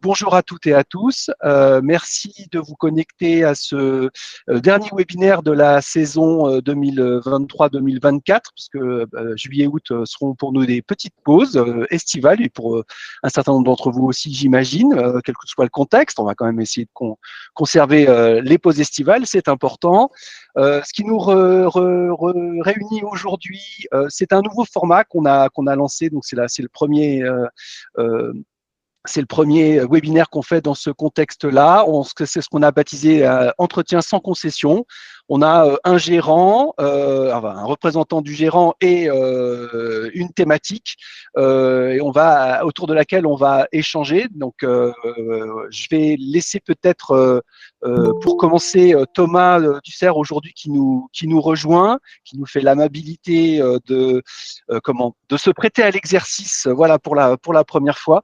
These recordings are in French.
bonjour à toutes et à tous. Merci de vous connecter à ce dernier webinaire de la saison 2023-2024, puisque juillet et août seront pour nous des petites pauses estivales et pour un certain nombre d'entre vous aussi, j'imagine, quel que soit le contexte. On va quand même essayer de conserver les pauses estivales, c'est important. Ce qui nous réunit aujourd'hui, c'est un nouveau format qu'on a lancé. Donc c'est le premier. C'est le premier webinaire qu'on fait dans ce contexte-là. C'est ce qu'on a baptisé entretien sans concession. On a un gérant, un représentant du gérant et une thématique, et autour de laquelle on va échanger. Donc, je vais laisser peut-être pour commencer Thomas Dussert aujourd'hui qui nous rejoint, qui nous fait l'amabilité de se prêter à l'exercice, voilà pour la première fois.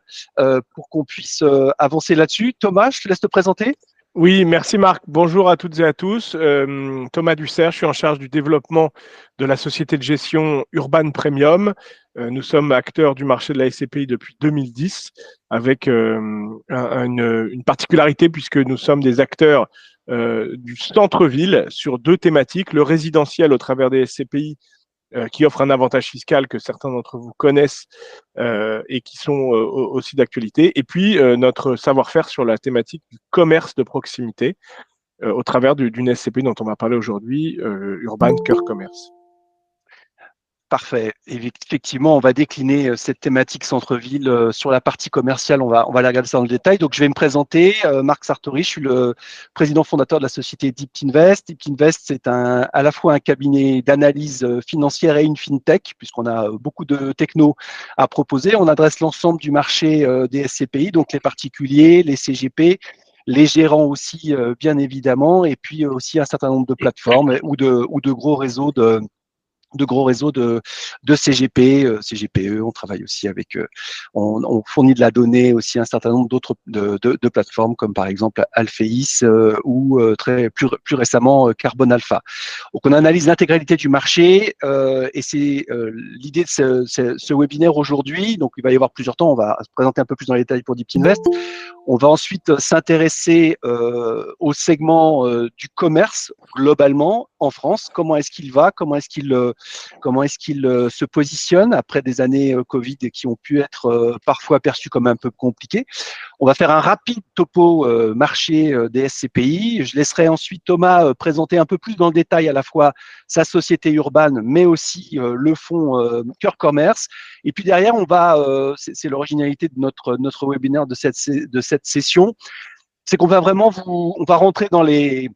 Pour qu'on puisse avancer là-dessus. Thomas, je te laisse te présenter. Oui, merci Marc. Bonjour à toutes et à tous. Thomas Dussert, je suis en charge du développement de la société de gestion Urban Premium. Nous sommes acteurs du marché de la SCPI depuis 2010 avec une particularité puisque nous sommes des acteurs du centre-ville sur deux thématiques, le résidentiel au travers des SCPI qui offre un avantage fiscal que certains d'entre vous connaissent et qui sont aussi d'actualité. Et puis, notre savoir-faire sur la thématique du commerce de proximité au travers d'une SCPI dont on va parler aujourd'hui, Urban Cœur Commerce. Parfait. Effectivement, on va décliner cette thématique centre-ville sur la partie commerciale. On va la regarder ça dans le détail. Donc, je vais me présenter. Marc Sartori, je suis le président fondateur de la société Deep Invest. Deep Invest, c'est à la fois un cabinet d'analyse financière et une fintech, puisqu'on a beaucoup de techno à proposer. On adresse l'ensemble du marché des SCPI, donc les particuliers, les CGP, les gérants aussi, bien évidemment, et puis aussi un certain nombre de plateformes ou de gros réseaux de CGP, CGPE. On travaille aussi avec, on fournit de la donnée aussi à un certain nombre d'autres de plateformes comme par exemple Alphéis ou plus récemment Carbon Alpha. Donc on analyse l'intégralité du marché et c'est l'idée de ce webinaire aujourd'hui. Donc il va y avoir plusieurs temps. On va se présenter un peu plus dans les détails pour Deep Invest. On va ensuite s'intéresser au segment du commerce globalement en France. Comment est-ce qu'il va? Comment est-ce qu'il se positionne après des années Covid qui ont pu être parfois perçues comme un peu compliquées? On va faire un rapide topo marché des SCPI. Je laisserai ensuite Thomas présenter un peu plus dans le détail à la fois sa société Urban, mais aussi le fonds Cœur Commerce. Et puis derrière, c'est l'originalité de notre webinaire de cette session, c'est qu'on va vraiment on va rentrer dans les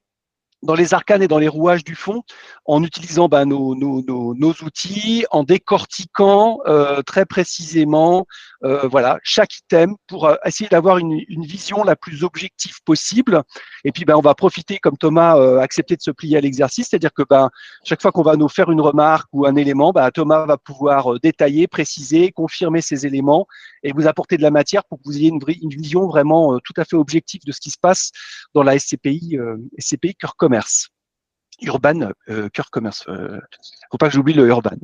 arcanes et dans les rouages du fond en utilisant nos outils, en décortiquant très précisément voilà, chaque item pour essayer d'avoir une vision la plus objective possible. Et puis on va profiter, comme Thomas a accepté de se plier à l'exercice, c'est-à-dire que chaque fois qu'on va nous faire une remarque ou un élément, Thomas va pouvoir détailler, préciser, confirmer ces éléments et vous apporter de la matière pour que vous ayez une vision vraiment tout à fait objective de ce qui se passe dans la SCPI Cœur Commerce. Urban Cœur Commerce. Faut pas que j'oublie le Urban.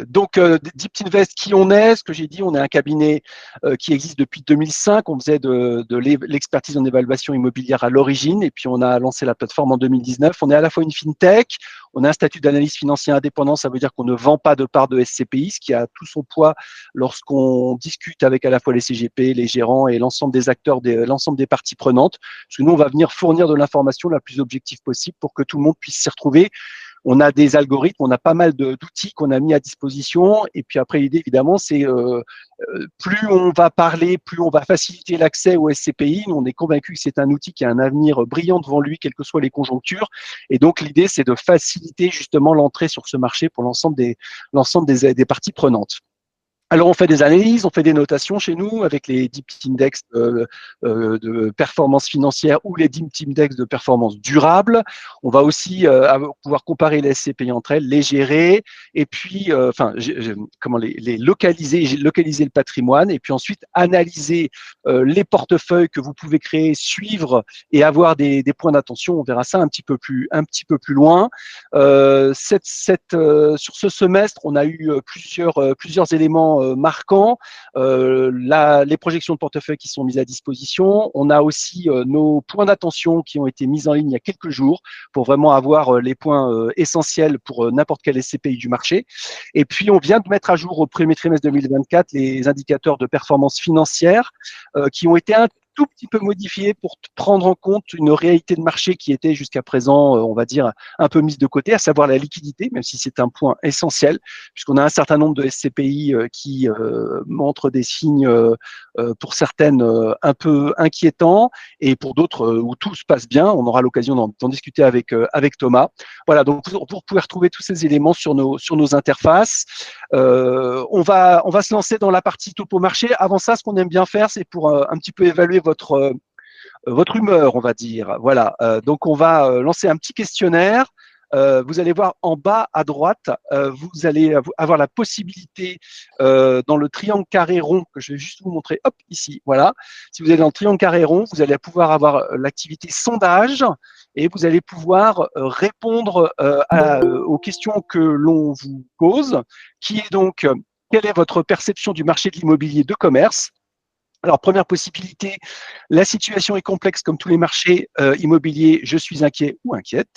Donc Deep Invest, qui on est? Ce que j'ai dit, on est un cabinet qui existe depuis 2005. On faisait de l'expertise en évaluation immobilière à l'origine, et puis on a lancé la plateforme en 2019. On est à la fois une fintech, on a un statut d'analyse financière indépendant. Ça veut dire qu'on ne vend pas de part de SCPI, ce qui a tout son poids lorsqu'on discute avec à la fois les CGP, les gérants et l'ensemble des acteurs, l'ensemble des parties prenantes. Parce que nous, on va venir fournir de l'information la plus objective possible pour que tout le monde puisse s'y retrouver. On a des algorithmes, on a pas mal d'outils qu'on a mis à disposition. Et puis après, l'idée, évidemment, c'est plus on va parler, plus on va faciliter l'accès au SCPI. On est convaincu que c'est un outil qui a un avenir brillant devant lui, quelles que soient les conjonctures. Et donc, l'idée, c'est de faciliter justement l'entrée sur ce marché pour l'ensemble des parties prenantes. Alors, on fait des analyses, on fait des notations chez nous avec les Deep Index de performance financière ou les Deep Index de performance durable. On va aussi pouvoir comparer les SCPI entre elles, les gérer et puis, comment les localiser le patrimoine et puis ensuite analyser les portefeuilles que vous pouvez créer, suivre et avoir des points d'attention. On verra ça un petit peu plus loin. Sur ce semestre, on a eu plusieurs éléments marquants, les projections de portefeuille qui sont mises à disposition. On a aussi nos points d'attention qui ont été mis en ligne il y a quelques jours pour vraiment avoir les points essentiels pour n'importe quel SCPI du marché. Et puis, on vient de mettre à jour au premier trimestre 2024 les indicateurs de performance financière qui ont été un tout petit peu modifiés pour prendre en compte une réalité de marché qui était jusqu'à présent, on va dire, un peu mise de côté, à savoir la liquidité, même si c'est un point essentiel, puisqu'on a un certain nombre de SCPI qui montrent des signes, pour certaines, un peu inquiétants, et pour d'autres où tout se passe bien. On aura l'occasion d'en discuter avec Thomas. Voilà, donc vous pouvez retrouver tous ces éléments sur nos interfaces. On va se lancer dans la partie topo marché. Avant ça, ce qu'on aime bien faire, c'est pour un petit peu évaluer votre humeur, on va dire. Voilà. Donc, on va lancer un petit questionnaire. Vous allez voir en bas à droite, vous allez avoir la possibilité dans le triangle carré rond que je vais juste vous montrer. Hop, ici, voilà. Si vous allez dans le triangle carré rond, vous allez pouvoir avoir l'activité sondage et vous allez pouvoir répondre aux questions que l'on vous pose, qui est donc quelle est votre perception du marché de l'immobilier de commerce? Alors, première possibilité, la situation est complexe comme tous les marchés immobiliers, je suis inquiet ou inquiète.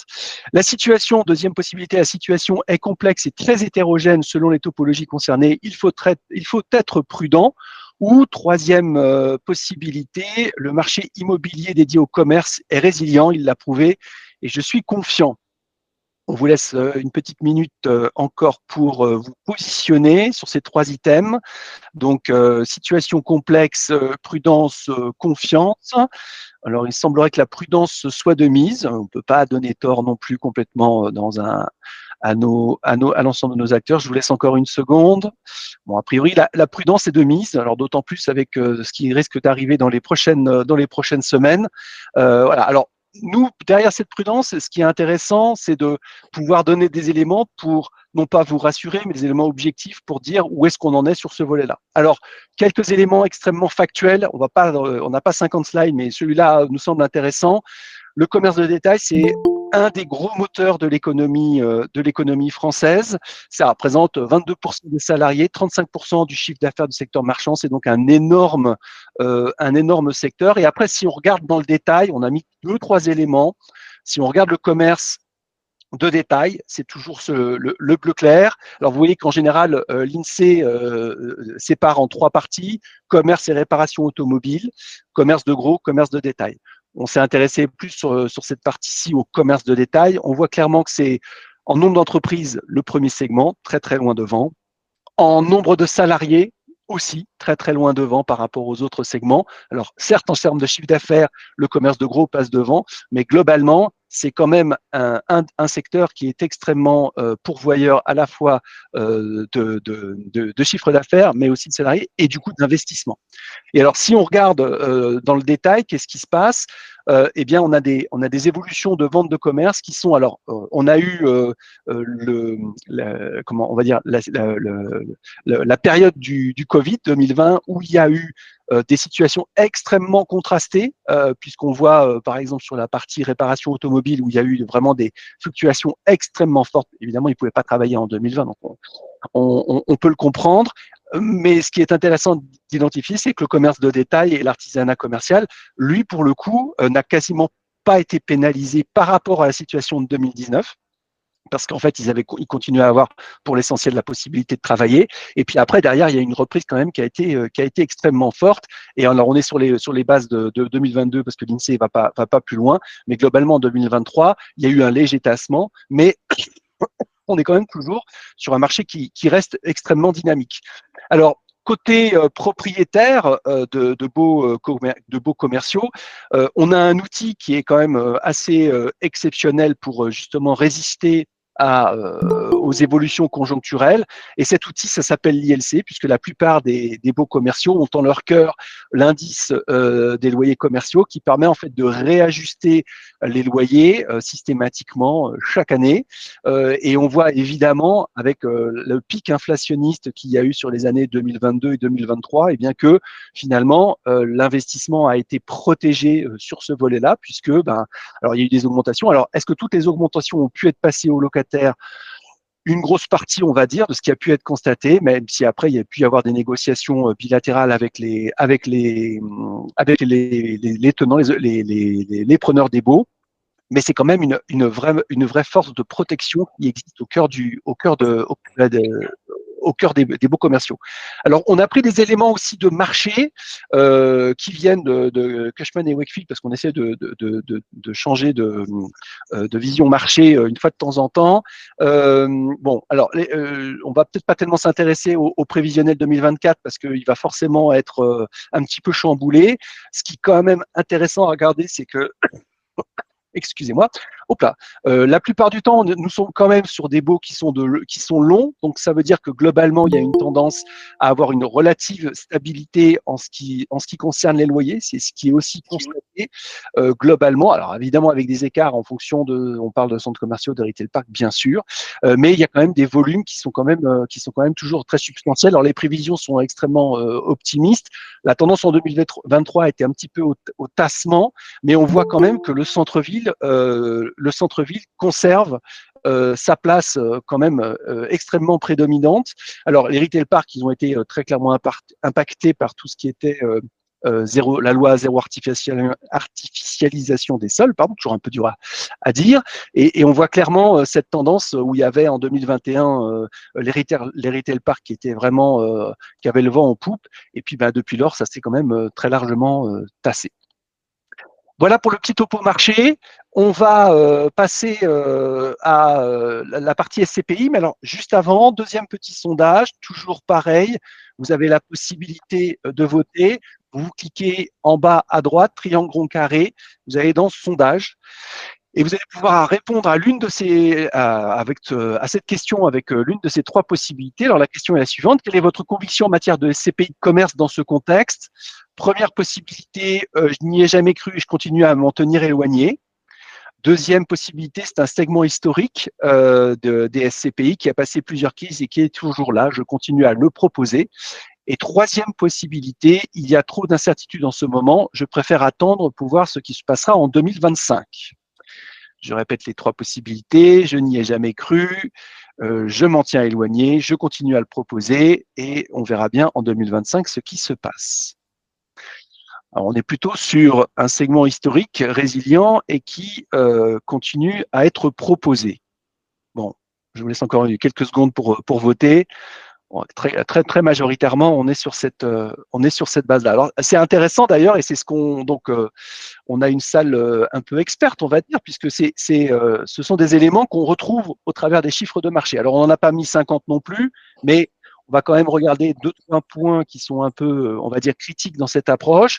La situation, deuxième possibilité, la situation est complexe et très hétérogène selon les topologies concernées, il faut être prudent. Ou troisième possibilité, le marché immobilier dédié au commerce est résilient, il l'a prouvé, et je suis confiant. On vous laisse une petite minute encore pour vous positionner sur ces trois items. Donc, situation complexe, prudence, confiance. Alors, il semblerait que la prudence soit de mise. On ne peut pas donner tort non plus complètement à l'ensemble de nos acteurs. Je vous laisse encore une seconde. Bon, a priori, la prudence est de mise. Alors, d'autant plus avec ce qui risque d'arriver dans les prochaines semaines. Voilà. Alors, nous, derrière cette prudence, ce qui est intéressant, c'est de pouvoir donner des éléments pour non pas vous rassurer, mais des éléments objectifs pour dire où est-ce qu'on en est sur ce volet-là. Alors, quelques éléments extrêmement factuels. On n'a pas 50 slides, mais celui-là nous semble intéressant. Le commerce de détail, c'est un des gros moteurs de l'économie française. Ça représente 22% des salariés, 35% du chiffre d'affaires du secteur marchand. C'est donc un énorme secteur. Et après, si on regarde dans le détail, on a mis 2-3 éléments. Si on regarde le commerce de détail, c'est toujours le bleu clair. Alors, vous voyez qu'en général, l'INSEE sépare en 3 parties, commerce et réparation automobile, commerce de gros, commerce de détail. On s'est intéressé plus sur cette partie-ci au commerce de détail. On voit clairement que c'est en nombre d'entreprises le premier segment, très très loin devant. En nombre de salariés aussi, très très loin devant par rapport aux autres segments. Alors certes, en termes de chiffre d'affaires, le commerce de gros passe devant, mais globalement, c'est quand même un secteur qui est extrêmement pourvoyeur à la fois de chiffre d'affaires, mais aussi de salariés et du coup d'investissement. Et alors, si on regarde dans le détail, qu'est-ce qui se passe? Eh bien, on a des évolutions de vente de commerce qui sont. Alors, on a eu comment on va dire la période du Covid 2020 où il y a eu des situations extrêmement contrastées, puisqu'on voit par exemple sur la partie réparation automobile où il y a eu vraiment des fluctuations extrêmement fortes. Évidemment, ils ne pouvaient pas travailler en 2020, donc on peut le comprendre. Mais ce qui est intéressant d'identifier, c'est que le commerce de détail et l'artisanat commercial, lui, pour le coup, n'a quasiment pas été pénalisé par rapport à la situation de 2019. Parce qu'en fait, ils continuaient à avoir pour l'essentiel la possibilité de travailler. Et puis après, derrière, il y a une reprise quand même qui a été extrêmement forte. Et alors, on est sur les bases de 2022 parce que l'INSEE va pas plus loin. Mais globalement, en 2023, il y a eu un léger tassement. Mais on est quand même toujours sur un marché qui reste extrêmement dynamique. Alors, côté propriétaire de beaux commerciaux, on a un outil qui est quand même assez exceptionnel pour justement résister aux évolutions conjoncturelles. Et cet outil, ça s'appelle l'ILC, puisque la plupart des beaux commerciaux ont en leur cœur l'indice des loyers commerciaux qui permet en fait de réajuster les loyers systématiquement chaque année. Et on voit évidemment avec le pic inflationniste qu'il y a eu sur les années 2022 et 2023, et bien que finalement l'investissement a été protégé sur ce volet-là, puisque alors il y a eu des augmentations. Alors est-ce que toutes les augmentations ont pu être passées aux locataires? une grosse partie, on va dire, de ce qui a pu être constaté, même si après il y a pu y avoir des négociations bilatérales avec les tenants, les preneurs des baux. Mais c'est quand même une vraie force de protection qui existe au cœur des baux commerciaux. Alors, on a pris des éléments aussi de marché qui viennent de Cushman et Wakefield parce qu'on essaie de changer de vision marché une fois de temps en temps. Bon, alors, on va peut-être pas tellement s'intéresser au prévisionnel 2024 parce qu'il va forcément être un petit peu chamboulé. Ce qui est quand même intéressant à regarder, c'est que excusez-moi. Hop là. La plupart du temps, nous sommes quand même sur des baux qui sont longs. Donc, ça veut dire que globalement, il y a une tendance à avoir une relative stabilité en ce qui concerne les loyers. C'est ce qui est aussi constaté globalement. Alors, évidemment, avec des écarts en fonction on parle de centres commerciaux, de retail park, bien sûr. Mais il y a quand même des volumes qui sont quand même toujours très substantiels. Alors, les prévisions sont extrêmement optimistes. La tendance en 2023 a été un petit peu au tassement, mais on voit quand même que le centre-ville conserve sa place quand même extrêmement prédominante. Alors, les retail parks, ils ont été très clairement impactés par tout ce qui était la loi zéro artificialisation des sols, pardon, toujours un peu dur à dire, et on voit clairement cette tendance où il y avait en 2021 les retail parks qui étaient vraiment qui avaient le vent en poupe, et puis depuis lors, ça s'est quand même très largement tassé. Voilà pour le petit topo marché. On va passer à la partie SCPI. Mais alors, juste avant, deuxième petit sondage, toujours pareil. Vous avez la possibilité de voter. Vous cliquez en bas à droite, triangle rond carré. Vous allez dans sondage. Et vous allez pouvoir répondre à à cette question avec l'une de ces trois possibilités. Alors, la question est la suivante. Quelle est votre conviction en matière de SCPI de commerce dans ce contexte? Première possibilité, je n'y ai jamais cru et je continue à m'en tenir éloigné. Deuxième possibilité, c'est un segment historique des SCPI qui a passé plusieurs crises et qui est toujours là. Je continue à le proposer. Et troisième possibilité, il y a trop d'incertitudes en ce moment. Je préfère attendre pour voir ce qui se passera en 2025. Je répète les trois possibilités. Je n'y ai jamais cru. Je m'en tiens éloigné. Je continue à le proposer et on verra bien en 2025 ce qui se passe. Alors, on est plutôt sur un segment historique résilient et qui continue à être proposé. Bon, je vous laisse encore quelques secondes pour voter. Bon, très majoritairement, on est sur cette base-là. Alors, c'est intéressant d'ailleurs, et c'est ce qu'on on a une salle un peu experte, on va dire, puisque ce sont des éléments qu'on retrouve au travers des chiffres de marché. Alors, on n'en a pas mis 50 non plus, mais on va quand même regarder 2-3 points qui sont un peu, on va dire, critiques dans cette approche.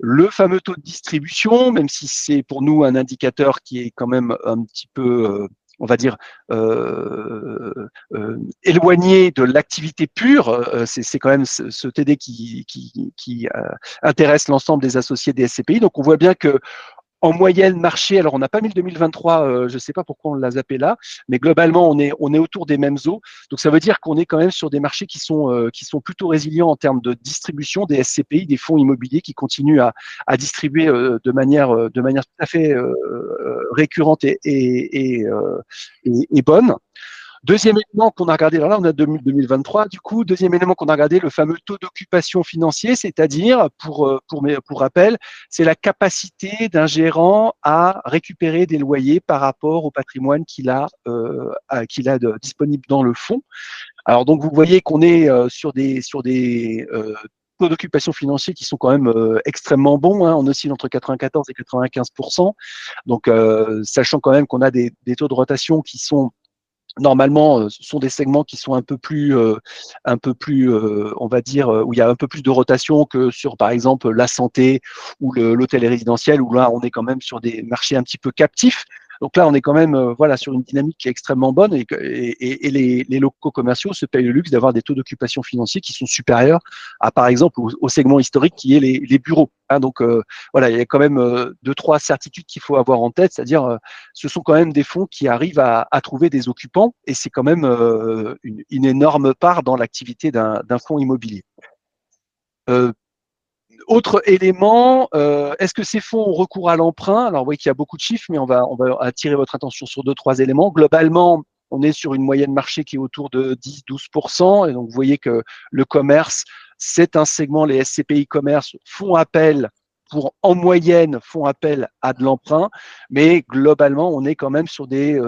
Le fameux taux de distribution, même si c'est pour nous un indicateur qui est quand même un petit peu, on va dire, éloigné de l'activité pure, c'est quand même ce TD qui intéresse l'ensemble des associés des SCPI. Donc, on voit bien que en moyenne marché, alors on n'a pas mis le 2023, je ne sais pas pourquoi on l'a zappé là, mais globalement on est autour des mêmes eaux. Donc ça veut dire qu'on est quand même sur des marchés qui sont plutôt résilients en termes de distribution des SCPI, des fonds immobiliers qui continuent à distribuer de manière tout à fait récurrente et bonne. Deuxième élément qu'on a regardé, alors là on a 2023, du coup, deuxième élément qu'on a regardé, le fameux taux d'occupation financier, c'est-à-dire, pour rappel, c'est la capacité d'un gérant à récupérer des loyers par rapport au patrimoine qu'il a disponible dans le fonds. Alors donc vous voyez qu'on est sur des taux d'occupation financier qui sont quand même extrêmement bons, hein, on oscille entre 94 et 95%. Donc sachant quand même qu'on a des taux de rotation qui sont normalement, ce sont des segments qui sont un peu plus, on va dire, où il y a un peu plus de rotation que sur, par exemple, la santé ou l'hôtel résidentiel, où là, on est quand même sur des marchés un petit peu captifs. Donc là, on est quand même voilà, sur une dynamique qui est extrêmement bonne et les locaux commerciaux se payent le luxe d'avoir des taux d'occupation financiers qui sont supérieurs à, par exemple, au segment historique qui est les bureaux. Hein. Donc voilà, il y a quand même deux, trois certitudes qu'il faut avoir en tête, c'est-à-dire ce sont quand même des fonds qui arrivent à trouver des occupants et c'est quand même une énorme part dans l'activité d'un fonds immobilier. Autre élément, est-ce que ces fonds ont recours à l'emprunt? Alors, oui, qu'il y a beaucoup de chiffres, mais on va attirer votre attention sur deux, trois éléments. Globalement, on est sur une moyenne marché qui est autour de 10-12%. Et donc, vous voyez que le commerce, c'est un segment, les SCPI commerce en moyenne, font appel à de l'emprunt, mais globalement, on est quand même sur des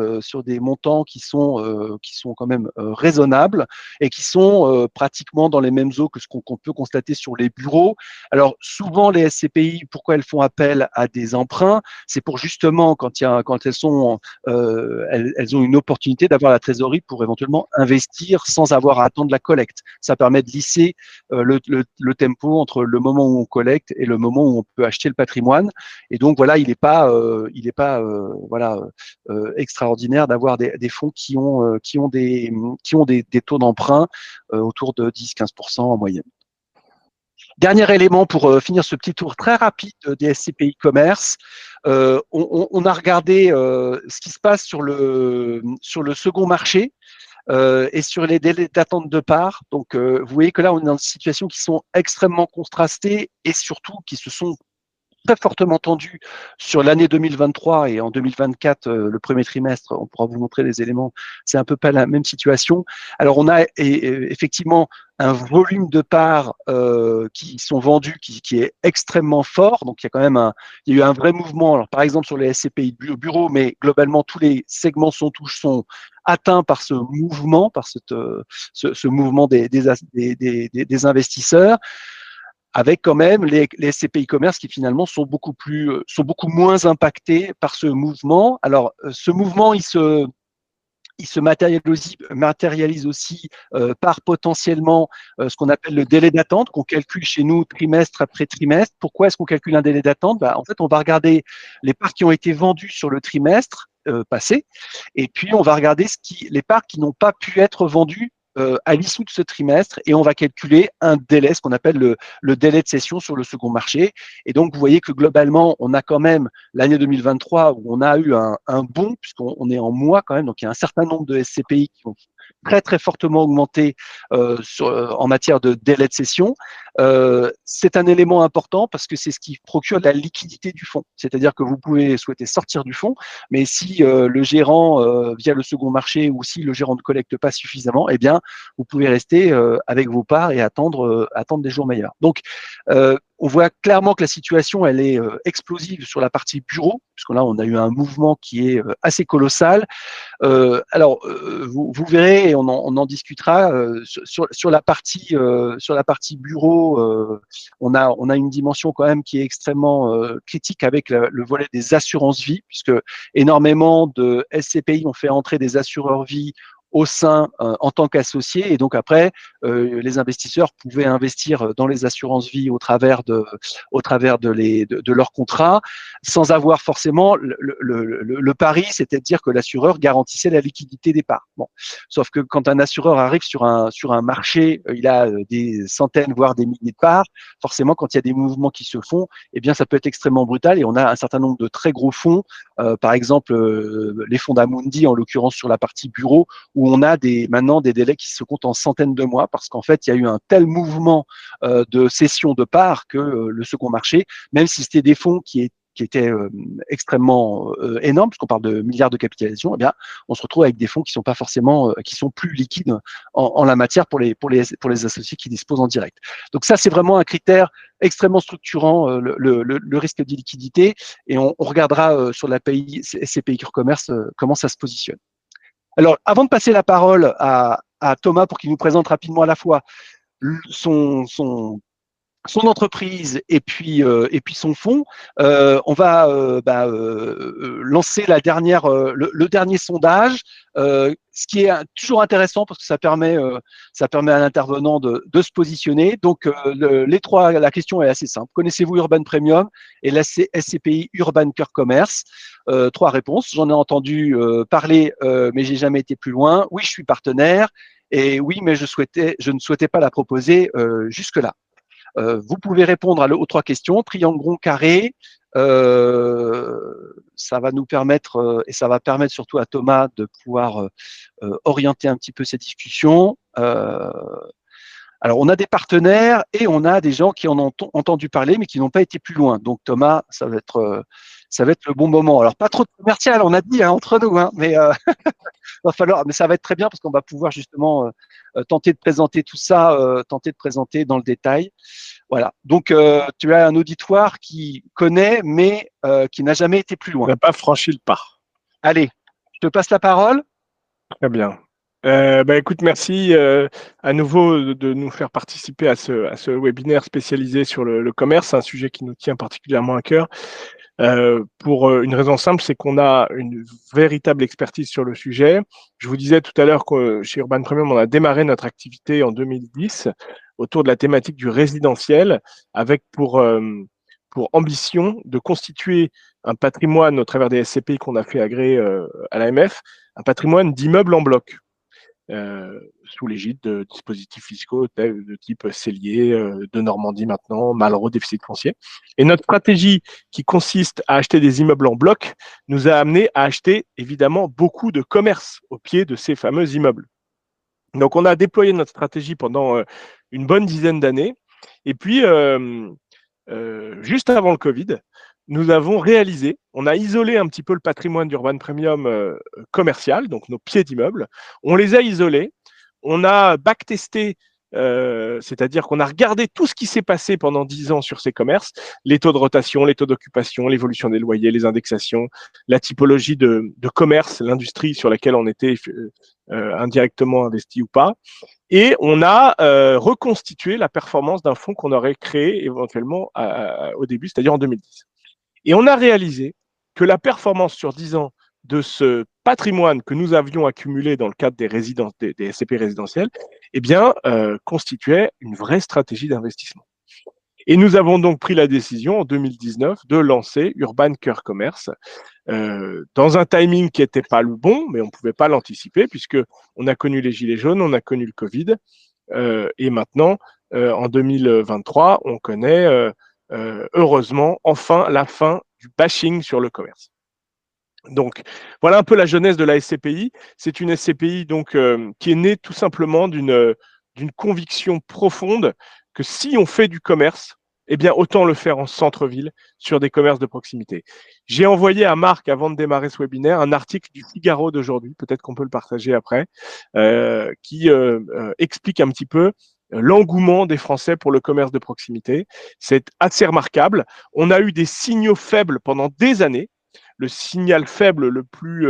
montants qui sont quand même raisonnables et qui sont pratiquement dans les mêmes eaux que ce qu'on peut constater sur les bureaux. Alors, souvent, les SCPI, pourquoi elles font appel à des emprunts? C'est pour justement, quand elles ont une opportunité d'avoir la trésorerie pour éventuellement investir sans avoir à attendre la collecte. Ça permet de lisser le tempo entre le moment où on collecte et le moment où on peut acheter le patrimoine. Et donc voilà, il n'est pas extraordinaire d'avoir des fonds qui ont des taux d'emprunt autour de 10-15% en moyenne. Dernier élément pour finir ce petit tour très rapide des SCPI commerce. On a regardé ce qui se passe sur le second marché. Et sur les délais d'attente de part. Donc, vous voyez que là, on est dans des situations qui sont extrêmement contrastées et surtout qui se sont très fortement tendues sur l'année 2023 et en 2024, le premier trimestre, on pourra vous montrer les éléments, c'est un peu pas la même situation. Alors, on a effectivement un volume de parts qui sont vendus qui est extrêmement fort. Donc, il y a quand même il y a eu un vrai mouvement. Alors, par exemple, sur les SCPI bureau, mais globalement, tous les segments sont atteints par ce mouvement, par ce mouvement des investisseurs, avec quand même les SCPI commerce qui finalement sont beaucoup moins impactés par ce mouvement. Alors, ce mouvement, il se matérialise aussi par potentiellement ce qu'on appelle le délai d'attente, qu'on calcule chez nous trimestre après trimestre. Pourquoi est-ce qu'on calcule un délai d'attente? En fait, on va regarder les parts qui ont été vendues sur le trimestre passé, et puis on va regarder les parts qui n'ont pas pu être vendues à l'issue de ce trimestre, et on va calculer un délai, ce qu'on appelle le délai de cession sur le second marché. Et donc, vous voyez que globalement, on a quand même l'année 2023 où on a eu un bond, puisqu'on est en mois quand même, donc il y a un certain nombre de SCPI qui ont très très fortement augmenté en matière de délai de cession. C'est un élément important parce que c'est ce qui procure la liquidité du fonds. C'est-à-dire que vous pouvez souhaiter sortir du fonds, mais si le gérant, via le second marché, ou si le gérant ne collecte pas suffisamment, eh bien, vous pouvez rester avec vos parts et attendre des jours meilleurs. Donc, on voit clairement que la situation, elle est explosive sur la partie bureau, puisque là, on a eu un mouvement qui est assez colossal. Vous verrez, et on en discutera, sur la partie bureau, on a une dimension quand même qui est extrêmement critique avec le volet des assurances vie, puisque énormément de SCPI ont fait entrer des assureurs vie au sein en tant qu'associés, et donc après les investisseurs pouvaient investir dans les assurances vie au travers de leurs contrats, sans avoir forcément le pari, c'était de dire que l'assureur garantissait la liquidité des parts. Bon. Sauf que quand un assureur arrive sur un marché, il a des centaines, voire des milliers de parts, forcément, quand il y a des mouvements qui se font, eh bien, ça peut être extrêmement brutal, et on a un certain nombre de très gros fonds, par exemple, les fonds d'Amundi, en l'occurrence sur la partie bureau, où on a maintenant des délais qui se comptent en centaines de mois, parce qu'en fait, il y a eu un tel mouvement de cession de parts que le second marché, même si c'était des fonds qui étaient extrêmement énormes, puisqu'on parle de milliards de capitalisation, eh bien, on se retrouve avec des fonds qui sont pas forcément, qui sont plus liquides en la matière pour les associés qui disposent en direct. Donc ça, c'est vraiment un critère extrêmement structurant, le risque d'illiquidité, et on regardera sur la SCPI Commerce comment ça se positionne. Alors, avant de passer la parole à Thomas pour qu'il nous présente rapidement à la fois son entreprise et puis son fonds, on va lancer le dernier sondage, ce qui est toujours intéressant parce que ça permet à l'intervenant de se positionner. Donc la question est assez simple. Connaissez-vous Urban Premium et la SCPI Urban Cœur Commerce? 3 réponses. J'en ai entendu parler, mais j'ai jamais été plus loin. Oui, je suis partenaire. Et oui, mais je ne souhaitais pas la proposer jusque-là. Vous pouvez répondre aux 3 questions, triangle rond, carré. Ça va nous permettre, et ça va permettre surtout à Thomas de pouvoir orienter un petit peu ces discussions. Alors, on a des partenaires et on a des gens qui en ont entendu parler, mais qui n'ont pas été plus loin. Donc, Thomas, ça va être le bon moment. Alors, pas trop de commercial, on a dit, hein, entre nous, hein, mais mais ça va être très bien parce qu'on va pouvoir justement tenter de présenter tout ça, tenter de présenter dans le détail. Voilà. Donc, tu as un auditoire qui connaît, mais qui n'a jamais été plus On loin. n'a pas franchi le pas. Allez, je te passe la parole. Très bien. Écoute, merci à nouveau de nous faire participer à ce webinaire spécialisé sur le commerce, un sujet qui nous tient particulièrement à cœur. Pour une raison simple, c'est qu'on a une véritable expertise sur le sujet. Je vous disais tout à l'heure que chez Urban Premium, on a démarré notre activité en 2010 autour de la thématique du résidentiel, avec pour ambition de constituer un patrimoine au travers des SCPI qu'on a fait agréer à l'AMF, un patrimoine d'immeubles en bloc. Sous l'égide de dispositifs fiscaux de type Cellier, de Normandie maintenant, Malraux, déficit foncier. Et notre stratégie qui consiste à acheter des immeubles en bloc nous a amené à acheter évidemment beaucoup de commerces au pied de ces fameux immeubles. Donc on a déployé notre stratégie pendant une bonne dizaine d'années. Et puis, juste avant le Covid, nous avons réalisé, on a isolé un petit peu le patrimoine d'Urban Premium commercial, donc nos pieds d'immeubles. On les a isolés, on a backtesté, c'est-à-dire qu'on a regardé tout ce qui s'est passé pendant 10 ans sur ces commerces, les taux de rotation, les taux d'occupation, l'évolution des loyers, les indexations, la typologie de commerce, l'industrie sur laquelle on était indirectement investi ou pas. Et on a reconstitué la performance d'un fonds qu'on aurait créé éventuellement au début, c'est-à-dire en 2010. Et on a réalisé que la performance sur 10 ans de ce patrimoine que nous avions accumulé dans le cadre des SCP résidentiels, eh bien, constituait une vraie stratégie d'investissement. Et nous avons donc pris la décision en 2019 de lancer Urban Cœur Commerce dans un timing qui n'était pas le bon, mais on ne pouvait pas l'anticiper puisque on a connu les gilets jaunes, on a connu le Covid, et maintenant, en 2023, on connaît heureusement enfin la fin du bashing sur le commerce. Donc, voilà un peu la jeunesse de la SCPI. C'est une SCPI donc, qui est née tout simplement d'une conviction profonde que si on fait du commerce, eh bien, autant le faire en centre-ville, sur des commerces de proximité. J'ai envoyé à Marc, avant de démarrer ce webinaire, un article du Figaro d'aujourd'hui, peut-être qu'on peut le partager après, qui explique un petit peu l'engouement des Français pour le commerce de proximité. C'est assez remarquable. On a eu des signaux faibles pendant des années. Le signal faible le plus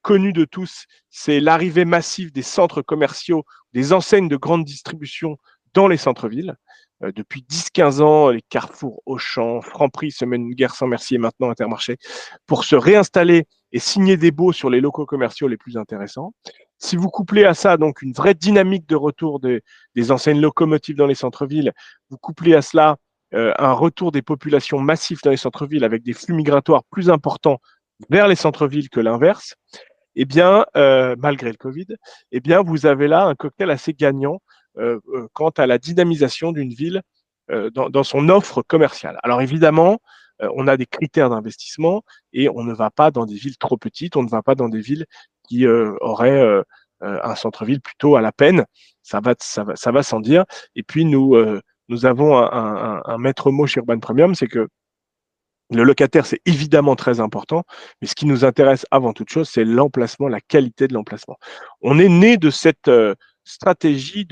connu de tous, c'est l'arrivée massive des centres commerciaux, des enseignes de grande distribution dans les centres-villes. Depuis 10-15 ans, les Carrefour, Auchan, Franprix se mènent une guerre sans merci et maintenant Intermarché pour se réinstaller et signer des baux sur les locaux commerciaux les plus intéressants. Si vous couplez à ça donc une vraie dynamique de retour des enseignes locomotives dans les centres-villes, vous couplez à cela un retour des populations massives dans les centres-villes avec des flux migratoires plus importants vers les centres-villes que l'inverse, eh bien, malgré le Covid, eh bien, vous avez là un cocktail assez gagnant quant à la dynamisation d'une ville dans son offre commerciale. Alors évidemment, on a des critères d'investissement et on ne va pas dans des villes trop petites, on ne va pas dans des villes qui auraient un centre-ville plutôt à la peine, ça va sans dire. Et puis nous avons un maître mot chez Urban Premium, c'est que le locataire, c'est évidemment très important, mais ce qui nous intéresse avant toute chose, c'est l'emplacement, la qualité de l'emplacement. On est né de cette stratégie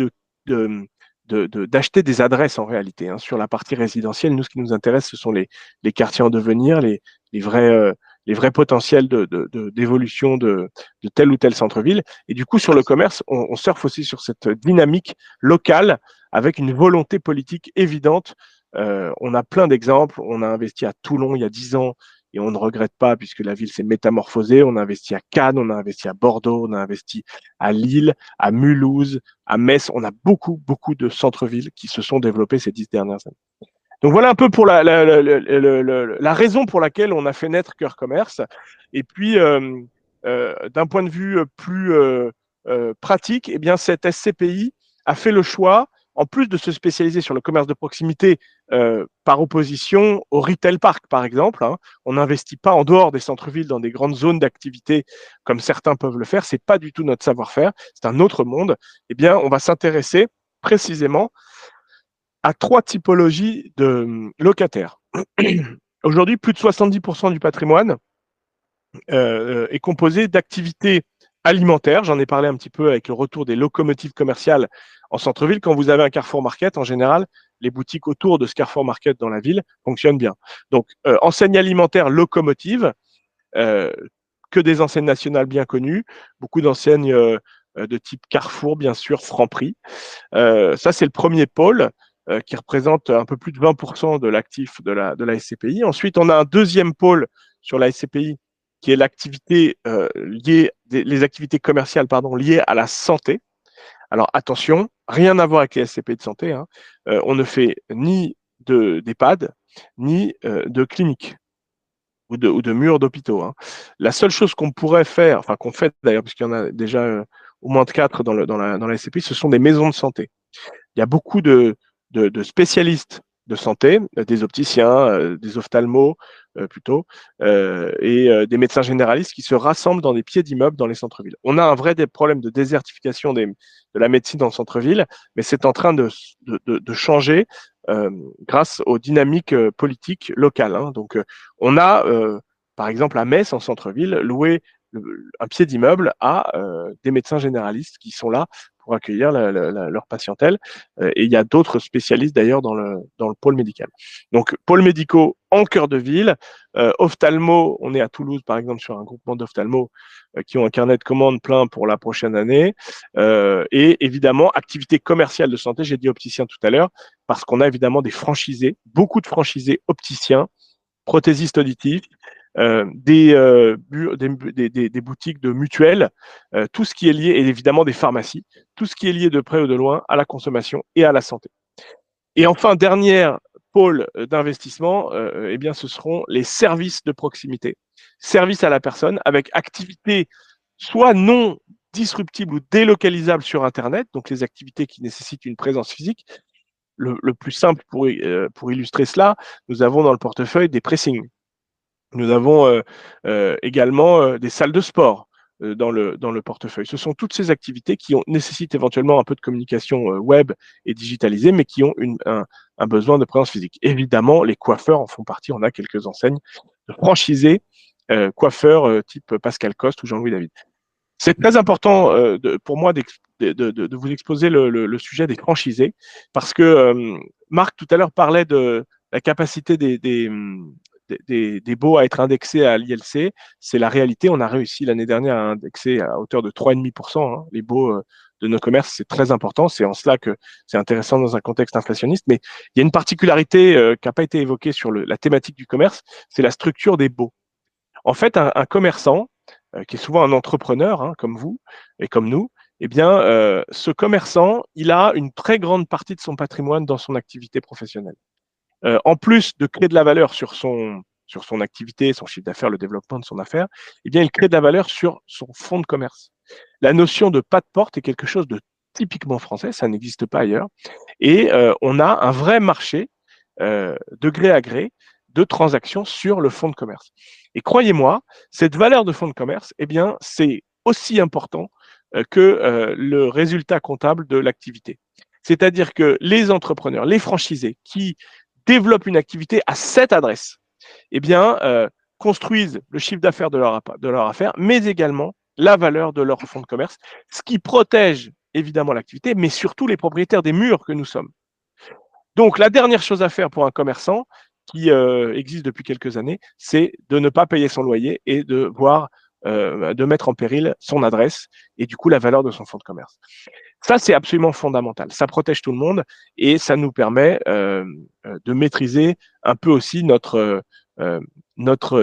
d'acheter des adresses en réalité. Hein. Sur la partie résidentielle, nous, ce qui nous intéresse, ce sont les quartiers en devenir, les vrais potentiels d'évolution de tel ou tel centre-ville. Et du coup, sur le commerce, on surfe aussi sur cette dynamique locale avec une volonté politique évidente. On a plein d'exemples. On a investi à Toulon il y a 10 ans et on ne regrette pas puisque la ville s'est métamorphosée. On a investi à Cannes, on a investi à Bordeaux, on a investi à Lille, à Mulhouse, à Metz. On a beaucoup, beaucoup de centres-villes qui se sont développés ces 10 dernières années. Donc voilà un peu pour la raison pour laquelle on a fait naître Cœur Commerce. Et puis, d'un point de vue plus pratique, eh bien, cette SCPI a fait le choix, en plus de se spécialiser sur le commerce de proximité par opposition au retail park, par exemple. Hein. On n'investit pas en dehors des centres-villes dans des grandes zones d'activité comme certains peuvent le faire. Ce n'est pas du tout notre savoir-faire. C'est un autre monde. Eh bien, on va s'intéresser précisément à 3 typologies de locataires. Aujourd'hui, plus de 70% du patrimoine est composé d'activités alimentaires. J'en ai parlé un petit peu avec le retour des locomotives commerciales en centre-ville. Quand vous avez un Carrefour Market, en général, les boutiques autour de ce Carrefour Market dans la ville fonctionnent bien. Donc, enseignes alimentaires locomotives, que des enseignes nationales bien connues, beaucoup d'enseignes de type Carrefour, bien sûr, Franprix. Ça, c'est le premier pôle qui représente un peu plus de 20% de l'actif de la SCPI. Ensuite, on a un deuxième pôle sur la SCPI qui est l'activité les activités commerciales liées à la santé. Alors attention, rien à voir avec les SCPI de santé. Hein. On ne fait ni d'EHPAD, ni de clinique ou de murs d'hôpitaux. Hein. La seule chose qu'on pourrait faire, enfin qu'on fait d'ailleurs, puisqu'il y en a déjà au moins de 4 dans la SCPI, ce sont des maisons de santé. Il y a beaucoup de spécialistes de santé, des opticiens, des ophtalmos plutôt, et des médecins généralistes qui se rassemblent dans des pieds d'immeubles dans les centres-villes. On a un vrai problème de désertification de la médecine dans le centre-ville, mais c'est en train de changer grâce aux dynamiques politiques locales. Hein. Donc, on a, par exemple, à Metz, en centre-ville, loué un pied d'immeuble à des médecins généralistes qui sont là pour accueillir leur patientèle. Et il y a d'autres spécialistes d'ailleurs dans le pôle médical. Donc, pôle médicaux en cœur de ville. Ophtalmo, on est à Toulouse par exemple sur un groupement d'ophtalmo qui ont un carnet de commandes plein pour la prochaine année. Et évidemment, activité commerciale de santé, j'ai dit opticien tout à l'heure, parce qu'on a évidemment des franchisés, beaucoup de franchisés opticiens, prothésistes auditifs, des boutiques de mutuelles, tout ce qui est lié, et évidemment des pharmacies, tout ce qui est lié de près ou de loin à la consommation et à la santé. Et enfin, dernier pôle d'investissement, eh bien, ce seront les services de proximité, services à la personne avec activités soit non disruptibles ou délocalisables sur Internet, donc les activités qui nécessitent une présence physique. Le plus simple pour illustrer cela, nous avons dans le portefeuille des pressings. Nous avons également des salles de sport dans le portefeuille. Ce sont toutes ces activités qui nécessitent éventuellement un peu de communication web et digitalisée, mais qui ont un besoin de présence physique. Évidemment, les coiffeurs en font partie. On a quelques enseignes de franchisés coiffeurs type Pascal Coste ou Jean-Louis David. C'est très important pour moi de vous exposer le sujet des franchisés, parce que Marc tout à l'heure parlait de la capacité des baux à être indexés à l'ILC. C'est la réalité. On a réussi l'année dernière à indexer à hauteur de 3,5%. Hein, les baux de nos commerces, c'est très important. C'est en cela que c'est intéressant dans un contexte inflationniste. Mais il y a une particularité qui n'a pas été évoquée sur la thématique du commerce, c'est la structure des baux. En fait, un commerçant, qui est souvent un entrepreneur, hein, comme vous et comme nous, eh bien, ce commerçant, il a une très grande partie de son patrimoine dans son activité professionnelle. En plus de créer de la valeur sur son activité, son chiffre d'affaires, le développement de son affaire, eh bien, il crée de la valeur sur son fonds de commerce. La notion de pas de porte est quelque chose de typiquement français, ça n'existe pas ailleurs. Et on a un vrai marché de gré à gré de transactions sur le fonds de commerce. Et croyez-moi, cette valeur de fonds de commerce, eh bien, c'est aussi important que le résultat comptable de l'activité. C'est-à-dire que les entrepreneurs, les franchisés qui développent une activité à cette adresse, eh bien, construisent le chiffre d'affaires de leur affaire, mais également la valeur de leur fonds de commerce, ce qui protège évidemment l'activité, mais surtout les propriétaires des murs que nous sommes. Donc, la dernière chose à faire pour un commerçant qui existe depuis quelques années, c'est de ne pas payer son loyer et de mettre en péril son adresse et du coup la valeur de son fonds de commerce. Ça, c'est absolument fondamental. Ça protège tout le monde et ça nous permet de maîtriser un peu aussi notre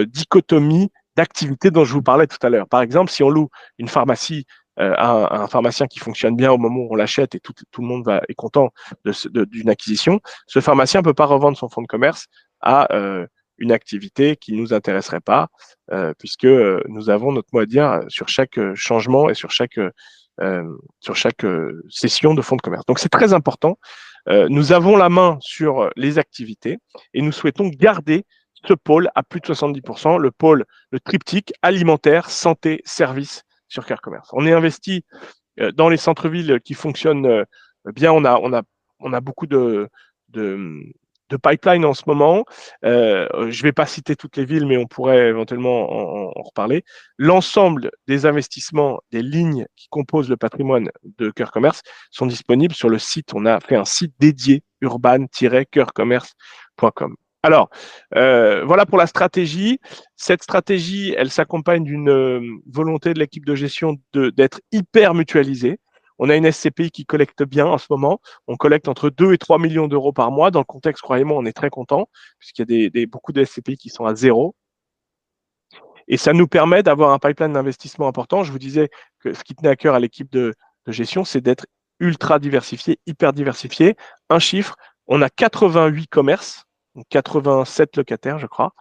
dichotomie d'activités dont je vous parlais tout à l'heure. Par exemple, si on loue une pharmacie à un pharmacien qui fonctionne bien au moment où on l'achète et tout le monde est content d'une acquisition, ce pharmacien ne peut pas revendre son fonds de commerce à une activité qui ne nous intéresserait pas, puisque nous avons notre mot à dire sur chaque changement et sur chaque session de fonds de commerce. Donc c'est très important. Nous avons la main sur les activités et nous souhaitons garder ce pôle à plus de 70%, le triptyque alimentaire, santé, service sur Car Commerce. On est investi dans les centres-villes qui fonctionnent eh bien, on a beaucoup de, de pipeline en ce moment. Je ne vais pas citer toutes les villes, mais on pourrait éventuellement en reparler. L'ensemble des investissements, des lignes qui composent le patrimoine de Cœur Commerce sont disponibles sur le site. On a fait un site dédié urban-coeurcommerce.com. Alors, voilà pour la stratégie. Cette stratégie, elle s'accompagne d'une volonté de l'équipe de gestion d'être hyper mutualisée. On a une SCPI qui collecte bien en ce moment. On collecte entre 2 et 3 millions d'euros par mois. Dans le contexte, croyez-moi, on est très content, puisqu'il y a beaucoup de SCPI qui sont à zéro. Et ça nous permet d'avoir un pipeline d'investissement important. Je vous disais que ce qui tenait à cœur à l'équipe de gestion, c'est d'être ultra diversifié, hyper diversifié. Un chiffre, on a 88 commerces, donc 87 locataires, je crois,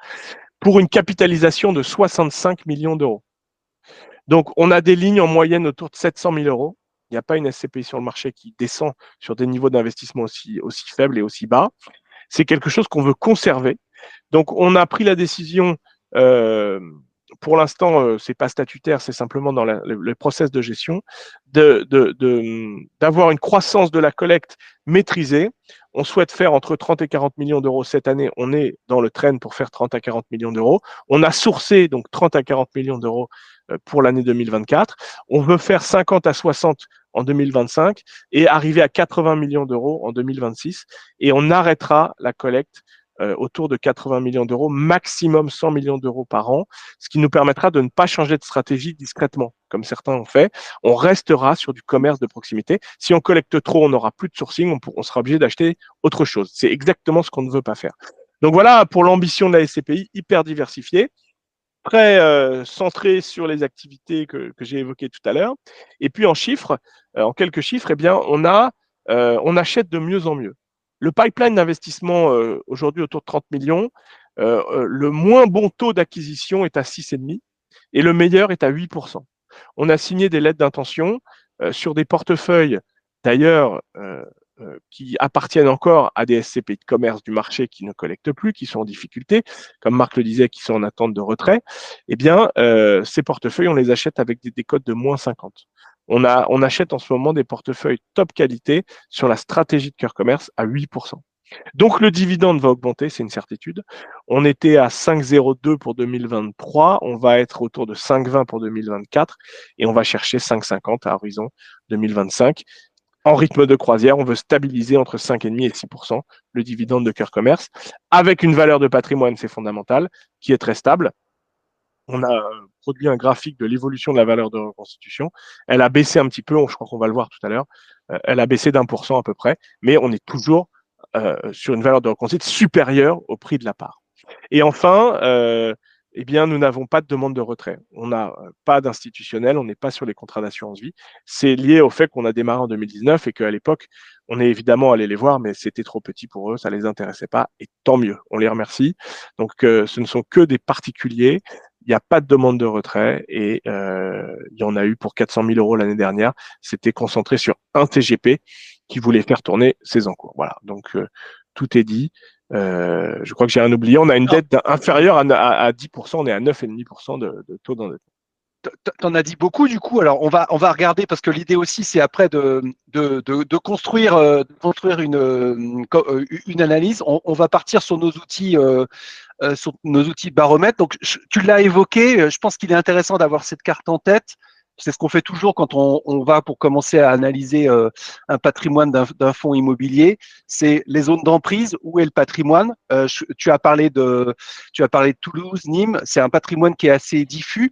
pour une capitalisation de 65 millions d'euros. Donc, on a des lignes en moyenne autour de 700 000 euros. Il n'y a pas une SCPI sur le marché qui descend sur des niveaux d'investissement aussi faibles et aussi bas. C'est quelque chose qu'on veut conserver. Donc, on a pris la décision, pour l'instant, c'est pas statutaire, c'est simplement dans le process de gestion, d'avoir une croissance de la collecte maîtrisée. On souhaite faire entre 30 et 40 millions d'euros cette année. On est dans le trend pour faire 30 à 40 millions d'euros. On a sourcé donc 30 à 40 millions d'euros pour l'année 2024. On veut faire 50 à 60 en 2025 et arriver à 80 millions d'euros en 2026. Et on arrêtera la collecte autour de 80 millions d'euros, maximum 100 millions d'euros par an, ce qui nous permettra de ne pas changer de stratégie discrètement, comme certains ont fait. On restera sur du commerce de proximité. Si on collecte trop, on n'aura plus de sourcing, on sera obligé d'acheter autre chose. C'est exactement ce qu'on ne veut pas faire. Donc voilà pour l'ambition de la SCPI, hyper diversifiée, très centré sur les activités que j'ai évoquées tout à l'heure. Et puis en chiffres, en quelques chiffres, eh bien, on achète de mieux en mieux. Le pipeline d'investissement aujourd'hui autour de 30 millions, le moins bon taux d'acquisition est à 6,5 et le meilleur est à 8%. On a signé des lettres d'intention sur des portefeuilles, d'ailleurs, qui appartiennent encore à des SCPI de commerce du marché qui ne collectent plus, qui sont en difficulté, comme Marc le disait, qui sont en attente de retrait. Eh bien, ces portefeuilles, on les achète avec des décotes de moins 50. On achète en ce moment des portefeuilles top qualité sur la stratégie de Cœur Commerce à 8%. Donc le dividende va augmenter, c'est une certitude. On était à 5,02 pour 2023, on va être autour de 5,20 pour 2024 et on va chercher 5,50 à horizon 2025. En rythme de croisière, on veut stabiliser entre 5,5 et 6% le dividende de Cœur Commerce avec une valeur de patrimoine, c'est fondamental, qui est très stable. On a produit un graphique de l'évolution de la valeur de reconstitution. Elle a baissé un petit peu, je crois qu'on va le voir tout à l'heure. Elle a baissé d'1% à peu près, mais on est toujours sur une valeur de reconstitution supérieure au prix de la part. Et enfin, eh bien, nous n'avons pas de demande de retrait. On n'a pas d'institutionnel, on n'est pas sur les contrats d'assurance vie. C'est lié au fait qu'on a démarré en 2019 et qu'à l'époque, on est évidemment allé les voir, mais c'était trop petit pour eux, ça ne les intéressait pas, et tant mieux, on les remercie. Donc, ce ne sont que des particuliers, il n'y a pas de demande de retrait, et il y en a eu pour 400 000 euros l'année dernière. C'était concentré sur un TGP qui voulait faire tourner ses encours. Voilà, donc tout est dit. Je crois que j'ai un oublié. On a une dette inférieure à 10%, on est à 9,5% de taux d'endettement. T'en as dit beaucoup du coup. Alors on va regarder parce que l'idée aussi c'est après de construire une analyse. On va partir sur nos outils baromètres. Donc tu l'as évoqué. Je pense qu'il est intéressant d'avoir cette carte en tête. C'est ce qu'on fait toujours quand on va pour commencer à analyser un patrimoine d'un fonds immobilier. C'est les zones d'emprise, où est le patrimoine. Tu as parlé de Toulouse, Nîmes. C'est un patrimoine qui est assez diffus.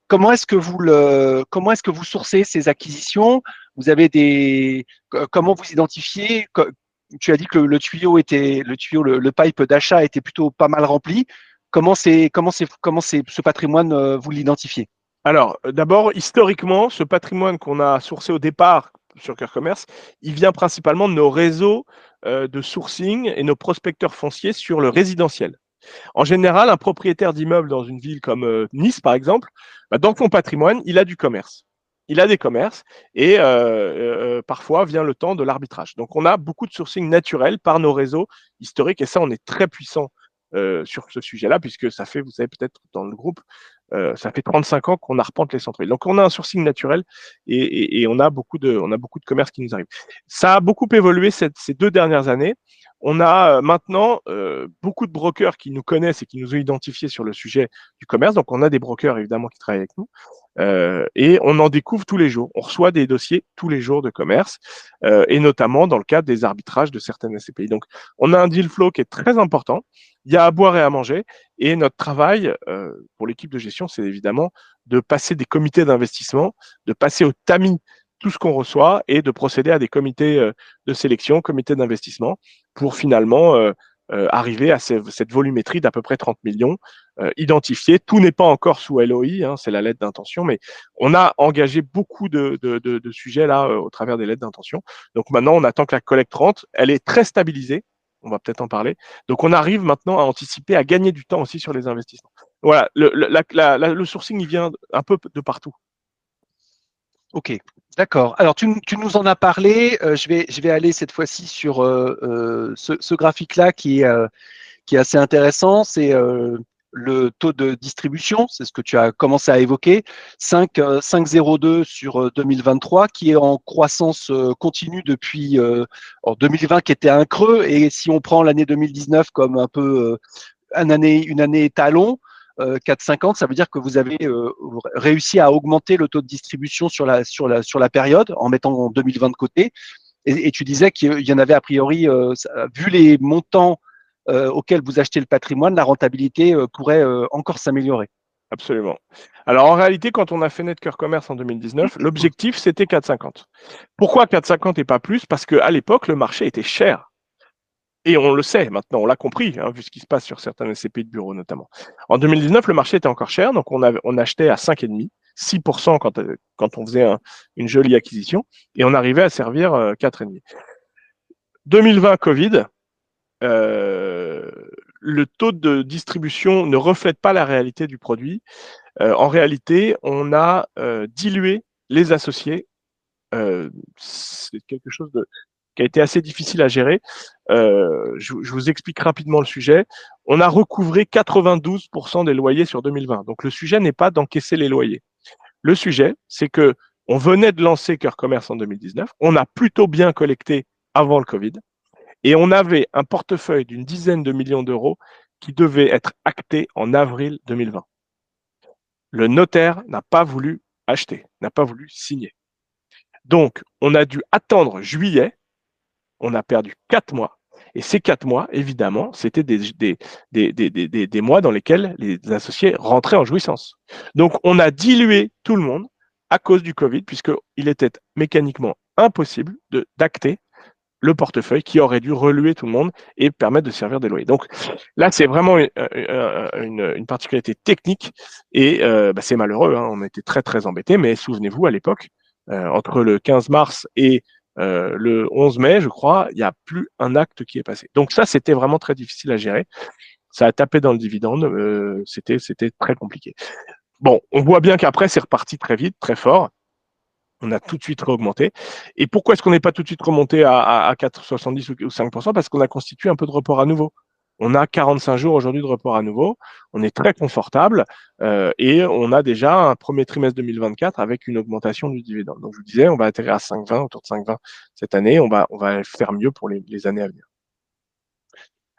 Comment est-ce que vous sourcez ces acquisitions? Vous avez comment vous identifiez? Tu as dit que le pipe d'achat était plutôt pas mal rempli. Comment ce patrimoine, vous l'identifiez? Alors, d'abord, historiquement, ce patrimoine qu'on a sourcé au départ sur Cœur Commerce, il vient principalement de nos réseaux de sourcing et nos prospecteurs fonciers sur le résidentiel. En général, un propriétaire d'immeuble dans une ville comme Nice, par exemple, dans son patrimoine, il a du commerce. Il a des commerces et parfois vient le temps de l'arbitrage. Donc, on a beaucoup de sourcing naturel par nos réseaux historiques et ça, on est très puissant sur ce sujet-là, puisque ça fait, vous savez peut-être dans le groupe, Ça fait 35 ans qu'on arpente les centres-villes. Donc, on a un sourcing naturel et on a beaucoup de commerces qui nous arrivent. Ça a beaucoup évolué ces 2 dernières années. On a maintenant beaucoup de brokers qui nous connaissent et qui nous ont identifiés sur le sujet du commerce. Donc, on a des brokers, évidemment, qui travaillent avec nous. Et on en découvre tous les jours. On reçoit des dossiers tous les jours de commerce, et notamment dans le cadre des arbitrages de certaines SCPI. Donc, on a un deal flow qui est très important. Il y a à boire et à manger. Et notre travail pour l'équipe de gestion, c'est évidemment de passer des comités d'investissement, de passer au tamis tout ce qu'on reçoit et de procéder à des comités de sélection, comités d'investissement, pour finalement arriver à cette volumétrie d'à peu près 30 millions identifiés. Tout n'est pas encore sous LOI, c'est la lettre d'intention, mais on a engagé beaucoup de sujets là au travers des lettres d'intention. Donc maintenant, on attend que la collecte rentre. Elle est très stabilisée. On va peut-être en parler. Donc, on arrive maintenant à anticiper, à gagner du temps aussi sur les investissements. Voilà, le sourcing, il vient un peu de partout. Ok, d'accord. Alors, tu nous en as parlé. Je vais aller cette fois-ci sur ce graphique-là qui est assez intéressant. C'est le taux de distribution, c'est ce que tu as commencé à évoquer, 5,02 sur 2023, qui est en croissance continue depuis 2020, qui était un creux. Et si on prend l'année 2019 comme un peu une année talon, 4,50, ça veut dire que vous avez réussi à augmenter le taux de distribution sur la période en mettant 2020 de côté. Et tu disais qu'il y en avait a priori, vu les montants auxquels vous achetez le patrimoine, la rentabilité pourrait encore s'améliorer. Absolument. Alors, en réalité, quand on a fait Netcœur Commerce en 2019, l'objectif, c'était 4,50. Pourquoi 4,50 et pas plus? Parce qu'à l'époque, le marché était cher. Et on le sait maintenant, on l'a compris, vu ce qui se passe sur certains SCPI de bureau notamment. En 2019, le marché était encore cher, donc on achetait à 5,5, 6% quand on faisait une jolie acquisition, et on arrivait à servir 4,5. 2020, Covid, le taux de distribution ne reflète pas la réalité du produit. En réalité, on a dilué les associés. C'est quelque chose qui a été assez difficile à gérer. Je vous explique rapidement le sujet. On a recouvré 92% des loyers sur 2020. Donc le sujet n'est pas d'encaisser les loyers. Le sujet, c'est que on venait de lancer Cœur Commerce en 2019. On a plutôt bien collecté avant le Covid. Et on avait un portefeuille d'une dizaine de millions d'euros qui devait être acté en avril 2020. Le notaire n'a pas voulu acheter, n'a pas voulu signer. Donc, on a dû attendre juillet. On a perdu 4 mois. Et ces 4 mois, évidemment, c'était des mois dans lesquels les associés rentraient en jouissance. Donc, on a dilué tout le monde à cause du Covid, puisqu'il était mécaniquement impossible d'acter le portefeuille qui aurait dû reluer tout le monde et permettre de servir des loyers. Donc là, c'est vraiment une particularité technique et c'est malheureux. On était très, très embêtés, mais souvenez-vous, à l'époque, entre le 15 mars et le 11 mai, je crois, il n'y a plus un acte qui est passé. Donc ça, c'était vraiment très difficile à gérer. Ça a tapé dans le dividende. C'était très compliqué. Bon, on voit bien qu'après, c'est reparti très vite, très fort. On a tout de suite augmenté. Et pourquoi est-ce qu'on n'est pas tout de suite remonté à 4,70 ou 5%? Parce qu'on a constitué un peu de report à nouveau. On a 45 jours aujourd'hui de report à nouveau. On est très confortable et on a déjà un premier trimestre 2024 avec une augmentation du dividende. Donc, je vous disais, on va atterrir à 5,20, autour de 5,20 cette année. On va faire mieux pour les années à venir.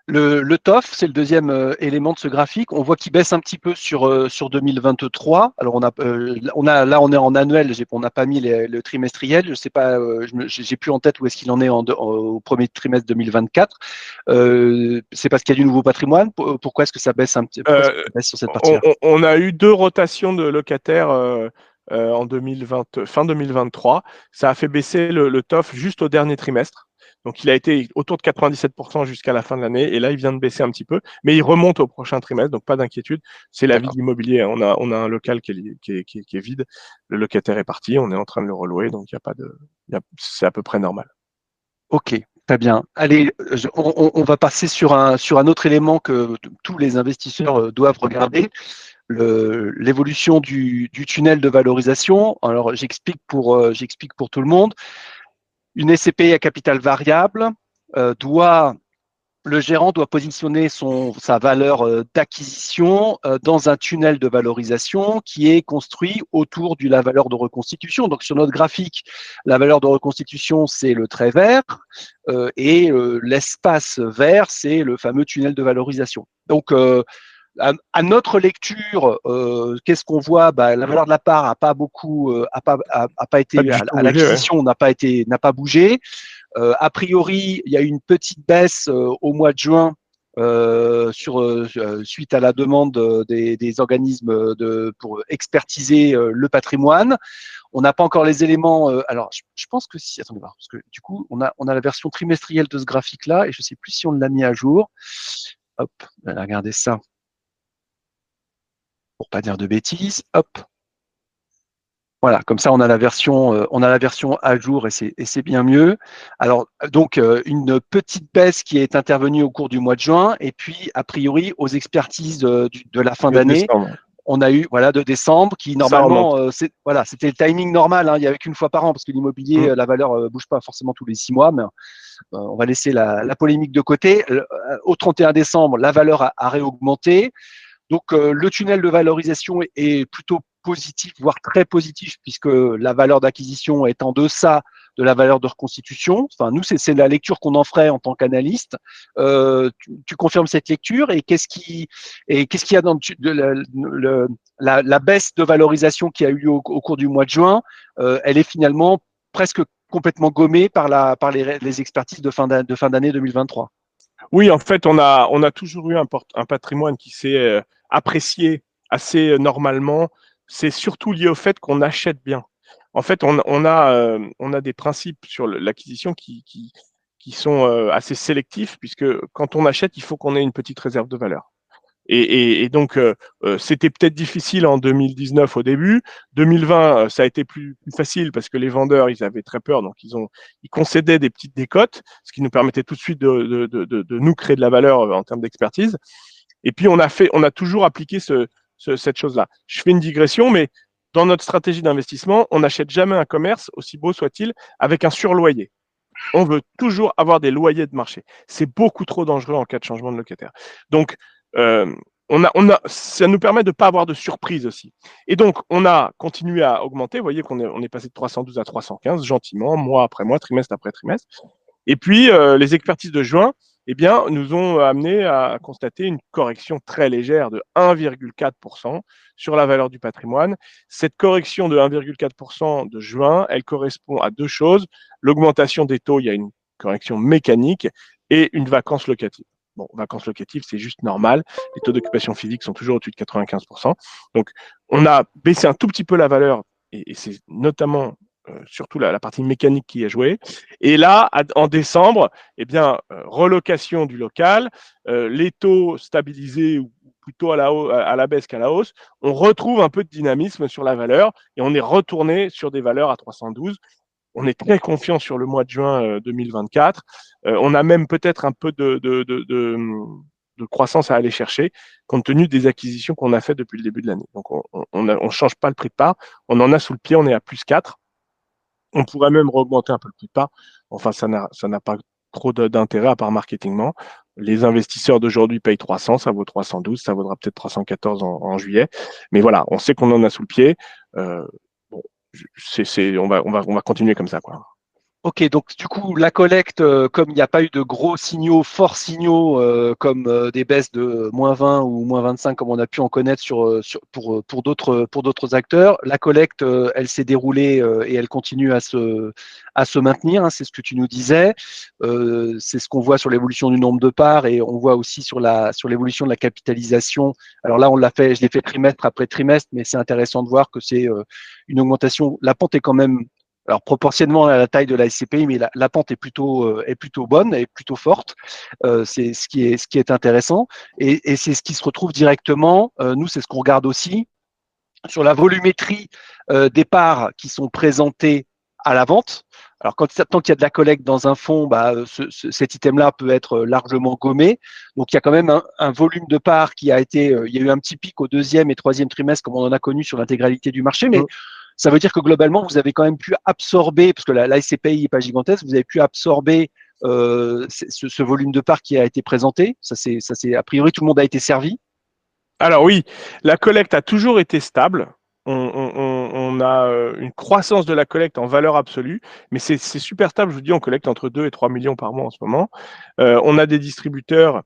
Le TOF, c'est le deuxième élément de ce graphique. On voit qu'il baisse un petit peu sur 2023. Alors on a là on est en annuel. On n'a pas mis le trimestriel. Je sais pas. J'ai plus en tête où est-ce qu'il en est au premier trimestre 2024. C'est parce qu'il y a du nouveau patrimoine. Pourquoi est-ce que ça baisse un petit peu sur cette partie-là? On a eu 2 rotations de locataires en 2020, fin 2023. Ça a fait baisser le TOF juste au dernier trimestre. Donc, il a été autour de 97% jusqu'à la fin de l'année. Et là, il vient de baisser un petit peu. Mais il remonte au prochain trimestre. Donc, pas d'inquiétude. C'est la vie de l'immobilier. On a un local qui est vide. Le locataire est parti. On est en train de le relouer. Donc, c'est à peu près normal. Ok, très bien. Allez, on va passer sur un autre élément que tous les investisseurs doivent regarder, l'évolution du tunnel de valorisation. Alors, j'explique pour tout le monde. Une SCPI à capital variable doit le gérant doit positionner sa valeur d'acquisition dans un tunnel de valorisation qui est construit autour de la valeur de reconstitution. Donc, sur notre graphique, la valeur de reconstitution, c'est le trait vert et l'espace vert, c'est le fameux tunnel de valorisation. Donc, à notre lecture, qu'est-ce qu'on voit? La valeur de la part a pas beaucoup, a pas été à l'acquisition, n'a pas bougé. A priori, il y a eu une petite baisse au mois de juin suite à la demande des organismes pour expertiser le patrimoine. On n'a pas encore les éléments. Alors, je pense que si. Attendez voir, parce que du coup, on a la version trimestrielle de ce graphique-là, et je ne sais plus si on l'a mis à jour. Hop, on va regarder ça pour pas dire de bêtises. Hop. Voilà, comme ça on a la version à jour et c'est bien mieux. Alors donc une petite baisse qui est intervenue au cours du mois de juin et puis a priori aux expertises de la fin d'année, on a eu de décembre qui normalement c'était le timing normal, il n'y avait qu'une fois par an parce que l'immobilier la valeur bouge pas forcément tous les 6 mois, mais on va laisser la polémique de côté. Au 31 décembre, la valeur a réaugmenté. Donc, le tunnel de valorisation est plutôt positif, voire très positif, puisque la valeur d'acquisition est en deçà de la valeur de reconstitution. Enfin, nous, c'est la lecture qu'on en ferait en tant qu'analyste. Tu confirmes cette lecture et qu'est-ce qu'il y a dans la baisse de valorisation qui a eu lieu au cours du mois de juin? Elle est finalement presque complètement gommée par les expertises de fin d'année 2023. Oui, en fait, on a toujours eu un patrimoine qui s'est apprécié assez normalement. C'est surtout lié au fait qu'on achète bien. En fait, on a des principes sur l'acquisition qui sont assez sélectifs, puisque quand on achète, il faut qu'on ait une petite réserve de valeur. Et donc, c'était peut-être difficile en 2019 au début. 2020, ça a été plus facile parce que les vendeurs, ils avaient très peur, donc ils concédaient des petites décotes, ce qui nous permettait tout de suite de nous créer de la valeur en termes d'expertise. Et puis, on a toujours appliqué cette chose-là. Je fais une digression, mais dans notre stratégie d'investissement, on n'achète jamais un commerce, aussi beau soit-il, avec un surloyer. On veut toujours avoir des loyers de marché. C'est beaucoup trop dangereux en cas de changement de locataire. Donc, ça nous permet de ne pas avoir de surprise aussi. Et donc, on a continué à augmenter. Vous voyez qu'on est passé de 312 à 315 gentiment, mois après mois, trimestre après trimestre. Et puis, les expertises de juin, nous ont amené à constater une correction très légère de 1,4% sur la valeur du patrimoine. Cette correction de 1,4% de juin, elle correspond à deux choses. L'augmentation des taux, il y a une correction mécanique et une vacance locative. Bon, vacances locatives, c'est juste normal. Les taux d'occupation physique sont toujours au-dessus de 95%. Donc, on a baissé un tout petit peu la valeur et c'est notamment surtout la partie mécanique qui a joué. Et là, en décembre, relocation du local, les taux stabilisés ou plutôt à la baisse qu'à la hausse, on retrouve un peu de dynamisme sur la valeur et on est retourné sur des valeurs à 312. On est très confiant sur le mois de juin 2024. On a même peut-être un peu de croissance à aller chercher, compte tenu des acquisitions qu'on a faites depuis le début de l'année. Donc, on ne change pas le prix de part. On en a sous le pied, on est à plus 4. On pourrait même augmenter un peu le prix de part. Enfin, ça n'a pas trop d'intérêt à part marketingement. Les investisseurs d'aujourd'hui payent 300, ça vaut 312, ça vaudra peut-être 314 en juillet. Mais voilà, on sait qu'on en a sous le pied. On va continuer comme ça, quoi. Ok, donc du coup, la collecte, comme il n'y a pas eu de gros signaux, forts signaux, comme des baisses de moins 20 ou moins 25, comme on a pu en connaître pour d'autres acteurs, la collecte, elle s'est déroulée et elle continue à se maintenir, hein, c'est ce que tu nous disais. C'est ce qu'on voit sur l'évolution du nombre de parts et on voit aussi sur l'évolution de la capitalisation. Alors là, je l'ai fait trimestre après trimestre, mais c'est intéressant de voir que c'est une augmentation. La pente est quand même proportionnellement à la taille de la SCPI, mais la pente est plutôt bonne, est plutôt forte. C'est ce qui est intéressant. Et c'est ce qui se retrouve directement. Nous, c'est ce qu'on regarde aussi sur la volumétrie des parts qui sont présentées à la vente. Alors, tant qu'il y a de la collecte dans un fonds, cet item-là peut être largement gommé. Donc, il y a quand même un volume de parts qui a été. Il y a eu un petit pic au deuxième et troisième trimestre, comme on en a connu sur l'intégralité du marché, mais ça veut dire que globalement, vous avez quand même pu absorber, parce que la SCPI n'est pas gigantesque, vous avez pu absorber ce volume de parts qui a été présenté? Ça c'est a priori tout le monde a été servi. Alors oui, la collecte a toujours été stable. On a une croissance de la collecte en valeur absolue, mais c'est super stable. Je vous dis, on collecte entre 2 et 3 millions par mois en ce moment. On a des distributeurs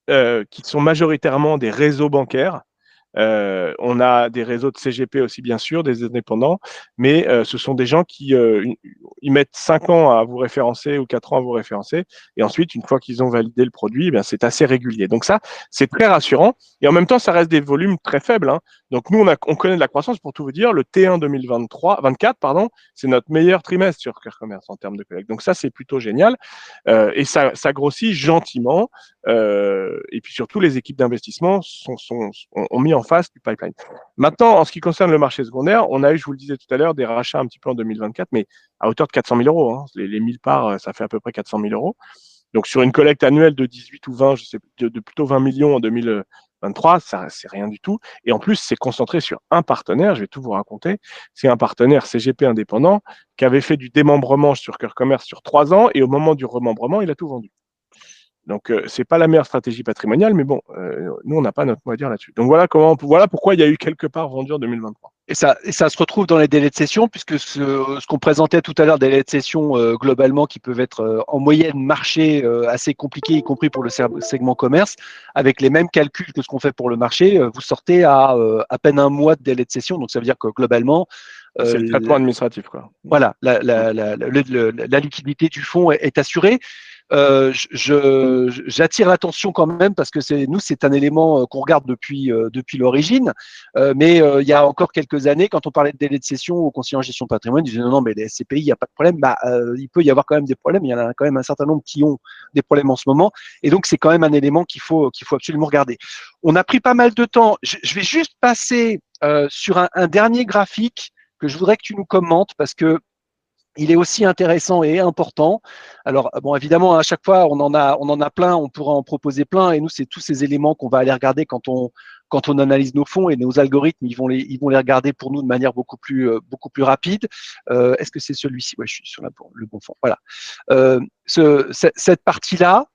qui sont majoritairement des réseaux bancaires. On a des réseaux de CGP aussi, bien sûr, des indépendants, mais ce sont des gens qui ils mettent 5 ans à vous référencer ou 4 ans à vous référencer. Et ensuite, une fois qu'ils ont validé le produit, eh c'est assez régulier. Donc ça, c'est très rassurant. Et en même temps, ça reste des volumes très faibles. Hein. Donc nous, on connaît de la croissance. Pour tout vous dire, le T1 24, pardon, c'est notre meilleur trimestre sur Clear Commerce en termes de collecte. Donc ça, c'est plutôt génial. Et ça grossit gentiment. Et puis surtout, les équipes d'investissement ont mis en face du pipeline. Maintenant, en ce qui concerne le marché secondaire, on a eu, je vous le disais tout à l'heure, des rachats un petit peu en 2024, mais à hauteur de 400 000 euros. Hein. Les 1000 parts, ça fait à peu près 400 000 euros. Donc sur une collecte annuelle de 18 ou 20, je sais, de plutôt 20 millions en 2023, ça c'est rien du tout. Et en plus, c'est concentré sur un partenaire, je vais tout vous raconter. C'est un partenaire CGP indépendant qui avait fait du démembrement sur Cœur Commerce sur 3 ans et au moment du remembrement, il a tout vendu. Donc, c'est pas la meilleure stratégie patrimoniale, mais bon, nous, on n'a pas notre mot à dire là-dessus. Donc, voilà pourquoi il y a eu quelque part vendu en 2023. Et ça se retrouve dans les délais de session, puisque ce qu'on présentait tout à l'heure, délais de session globalement qui peuvent être en moyenne marché assez compliqués, y compris pour le segment commerce, avec les mêmes calculs que ce qu'on fait pour le marché, vous sortez à peine un mois de délai de session. Donc ça vedire que globalement, c'est le traitement administratif, quoi. Voilà, la liquidité du fonds est assurée. J'attire l'attention quand même parce que c'est un élément qu'on regarde depuis l'origine. Mais il y a encore quelques années, quand on parlait de délai de cession au conseiller en gestion de patrimoine, ils disaient non, mais les SCPI, il n'y a pas de problème. Il peut y avoir quand même des problèmes. Il y en a quand même un certain nombre qui ont des problèmes en ce moment. Et donc, c'est quand même un élément qu'il faut absolument regarder. On a pris pas mal de temps. Je vais juste passer sur un dernier graphique que je voudrais que tu nous commentes parce que il est aussi intéressant et important. Alors, bon, évidemment, à chaque fois, on en a plein, on pourra en proposer plein. Et nous, c'est tous ces éléments qu'on va aller regarder quand on analyse nos fonds et nos algorithmes, ils vont les regarder pour nous de manière beaucoup plus rapide. Est-ce que c'est celui-ci? Ouais, je suis sur le bon fond. Voilà. Cette partie-là.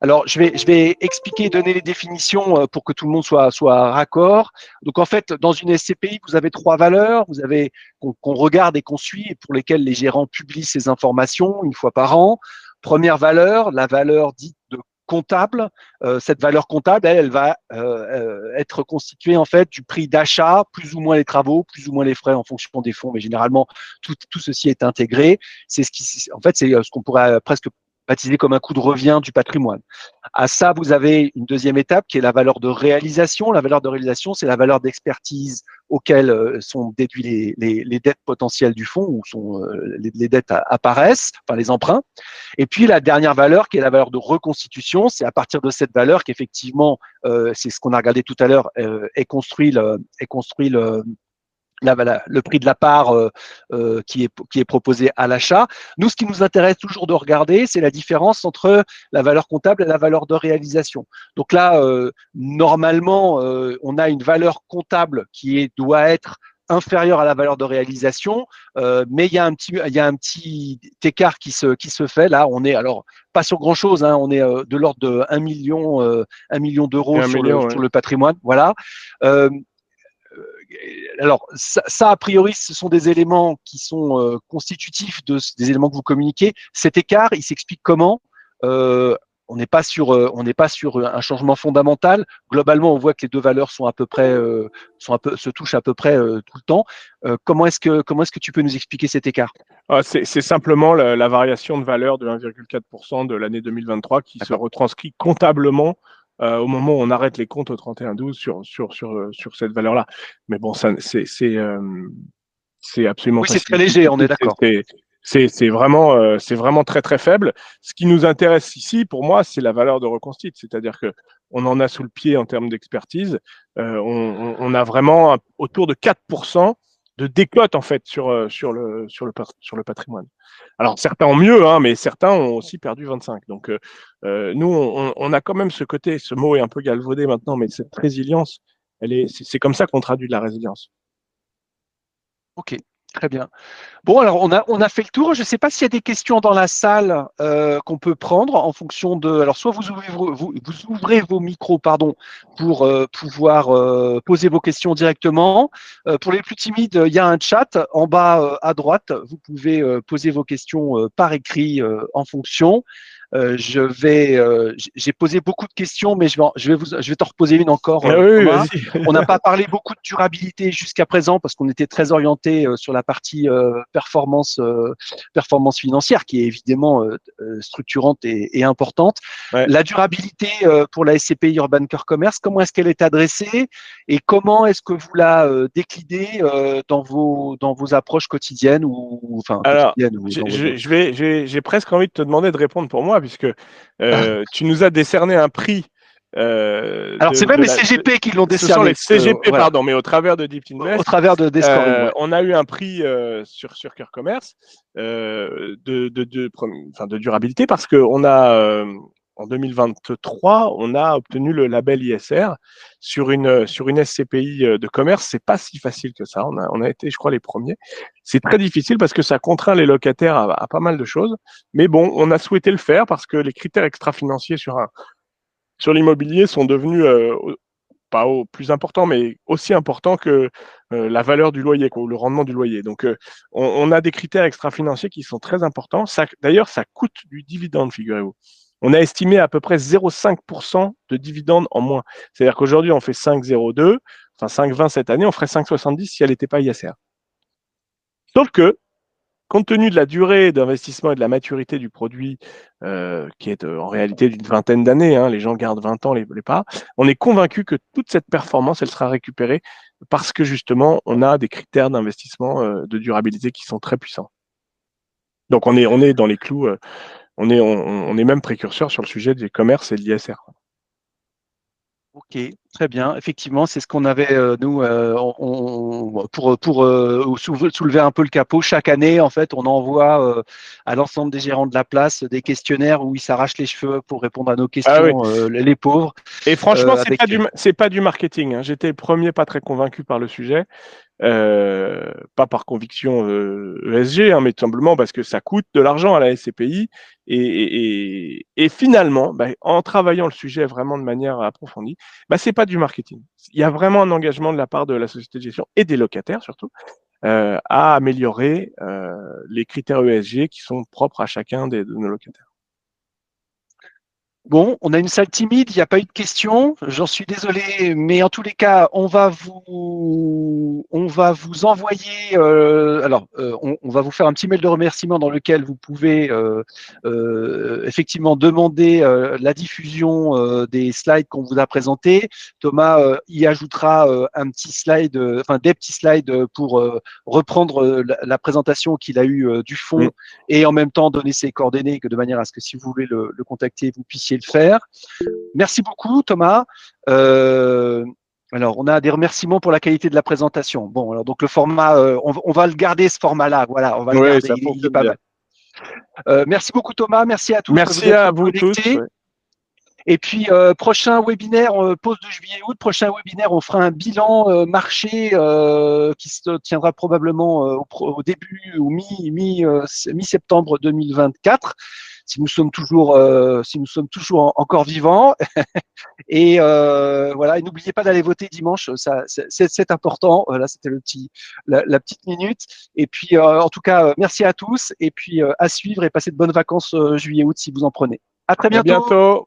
Alors, je vais expliquer et donner les définitions pour que tout le monde soit raccord. Donc, en fait, dans une SCPI, vous avez 3 valeurs. Vous avez qu'on regarde et qu'on suit et pour lesquelles les gérants publient ces informations une fois par an. Première valeur, la valeur dite de comptable. Cette valeur comptable, elle va être constituée en fait du prix d'achat, plus ou moins les travaux, plus ou moins les frais en fonction des fonds, mais généralement tout ceci est intégré. C'est en fait, c'est ce qu'on pourrait presque baptisé comme un coût de revient du patrimoine. À ça, vous avez une deuxième étape qui est la valeur de réalisation. La valeur de réalisation, c'est la valeur d'expertise auxquelles sont déduits les dettes potentielles du fonds, où les dettes apparaissent, enfin les emprunts. Et puis la dernière valeur, qui est la valeur de reconstitution, c'est à partir de cette valeur qu'effectivement, c'est ce qu'on a regardé tout à l'heure, est construit le prix de la part qui est proposé à l'achat. Nous, ce qui nous intéresse toujours de regarder, c'est la différence entre la valeur comptable et la valeur de réalisation. Donc là, normalement, on a une valeur comptable doit être inférieure à la valeur de réalisation, mais il y a un petit écart qui se fait. Là, on est alors pas sur grand chose, hein, on est de l'ordre de 1 million d'euros sur le patrimoine. Voilà. Alors, ça, a priori, ce sont des éléments qui sont constitutifs des éléments que vous communiquez. Cet écart, il s'explique comment on n'est pas sur un changement fondamental. Globalement, on voit que les deux valeurs sont à peu près se touchent à peu près tout le temps. Comment est-ce que tu peux nous expliquer cet écart? C'est simplement la variation de valeur de 1,4% de l'année 2023 qui se retranscrit comptablement au moment où on arrête les comptes au 31/12 sur cette valeur-là. Mais bon, c'est absolument oui, pas. C'est très léger, on est d'accord. C'est vraiment très très faible. Ce qui nous intéresse ici, pour moi, c'est la valeur de reconstitue, c'est-à-dire que on en a sous le pied en termes d'expertise. On a vraiment autour de 4% de décote en fait sur le patrimoine. Alors certains ont mieux, hein, mais certains ont aussi perdu 25. Donc nous, on a quand même ce côté, ce mot est un peu galvaudé maintenant, mais cette résilience, c'est comme ça qu'on traduit de la résilience. Ok. Très bien. Bon, alors on a fait le tour. Je ne sais pas s'il y a des questions dans la salle qu'on peut prendre en fonction de. Alors, soit vous ouvrez vos micros, pardon, pour pouvoir poser vos questions directement. Pour les plus timides, il y a un chat en bas à droite. Vous pouvez poser vos questions par écrit en fonction. J'ai posé beaucoup de questions, mais je vais t'en reposer une encore, Ah oui, oui, Thomas. vas-y. On n'a pas parlé beaucoup de durabilité jusqu'à présent parce qu'on était très orienté sur la partie performance financière, qui est évidemment structurante et importante. Ouais. La durabilité pour la SCPI Urban Core Commerce, comment est-ce qu'elle est adressée et comment est-ce que vous la déclinez dans vos approches quotidiennes enfin Alors, quotidiennes ou dans vos. j'ai presque envie de te demander de répondre pour moi, puisque tu nous as décerné un prix. Alors, c'est même les CGP qui l'ont Ce sont décerné, les parce que, CGP, voilà, pardon, mais au travers de Deep au Invest, travers des scoring, ouais. on a eu un prix sur Cœur Commerce enfin, de durabilité parce qu'on a, en 2023, on a obtenu le label ISR sur une SCPI de commerce. C'est pas si facile que ça. On a été, je crois, les premiers. C'est très difficile parce que ça contraint les locataires à pas mal de choses. Mais bon, on a souhaité le faire parce que les critères extra-financiers sur l'immobilier sont devenus pas au plus important, mais aussi important que la valeur du loyer, quoi, ou le rendement du loyer. Donc, on a des critères extra-financiers qui sont très importants. D'ailleurs, ça coûte du dividende, figurez-vous. On a estimé à peu près 0,5% de dividende en moins. C'est-à-dire qu'aujourd'hui, on fait 5,02, enfin 5,20 cette année, on ferait 5,70 si elle n'était pas ISR. Sauf que, compte tenu de la durée d'investissement et de la maturité du produit, qui est en réalité d'une vingtaine d'années, hein, les gens gardent 20 ans les parts, on est convaincu que toute cette performance, elle sera récupérée parce que justement, on a des critères d'investissement de durabilité qui sont très puissants. Donc, on est dans les clous, on est même précurseur sur le sujet des commerces et de l'ISR. Ok, très bien. Effectivement, c'est ce qu'on avait, nous, pour soulever un peu le capot. Chaque année, en fait, on envoie à l'ensemble des gérants de la place des questionnaires où ils s'arrachent les cheveux pour répondre à nos Ah oui. questions, les pauvres. Et franchement, Avec. c'est pas du marketing, hein. J'étais le premier pas très convaincu par le sujet. Pas par conviction ESG, hein, mais tout simplement parce que ça coûte de l'argent à la SCPI. Et finalement, bah, en travaillant le sujet vraiment de manière approfondie, bah, c'est pas du marketing. Il y a vraiment un engagement de la part de la société de gestion et des locataires surtout à améliorer les critères ESG qui sont propres à chacun de nos locataires. Bon, on a une salle timide, il n'y a pas eu de questions, j'en suis désolé, mais en tous les cas, on va vous envoyer, on va vous faire un petit mail de remerciement dans lequel vous pouvez effectivement demander la diffusion des slides qu'on vous a présentés. Thomas y ajoutera un petit slide, enfin des petits slides pour reprendre la présentation qu'il a eue du fond et en même temps donner ses coordonnées, de manière à ce que si vous voulez le contacter, vous puissiez le faire. Merci beaucoup, Thomas. Alors, on a des remerciements pour la qualité de la présentation. Bon, alors donc le format, on va le garder ce format-là. Voilà, on va le Oui, garder. ça Il est fonctionne pas bien. mal. Merci beaucoup, Thomas. Merci à tous de vous Merci être à vous tous. connectés. Ouais. Et puis, prochain webinaire, pause de juillet-août, prochain webinaire, on fera un bilan marché qui se tiendra probablement au début ou mi-septembre 2024, si nous sommes toujours, encore vivants. Et voilà, et n'oubliez pas d'aller voter dimanche, ça, c'est important. Là, c'était la petite minute. Et puis, en tout cas, merci à tous. Et puis, à suivre et passez de bonnes vacances juillet-août si vous en prenez. À très À bientôt. bientôt.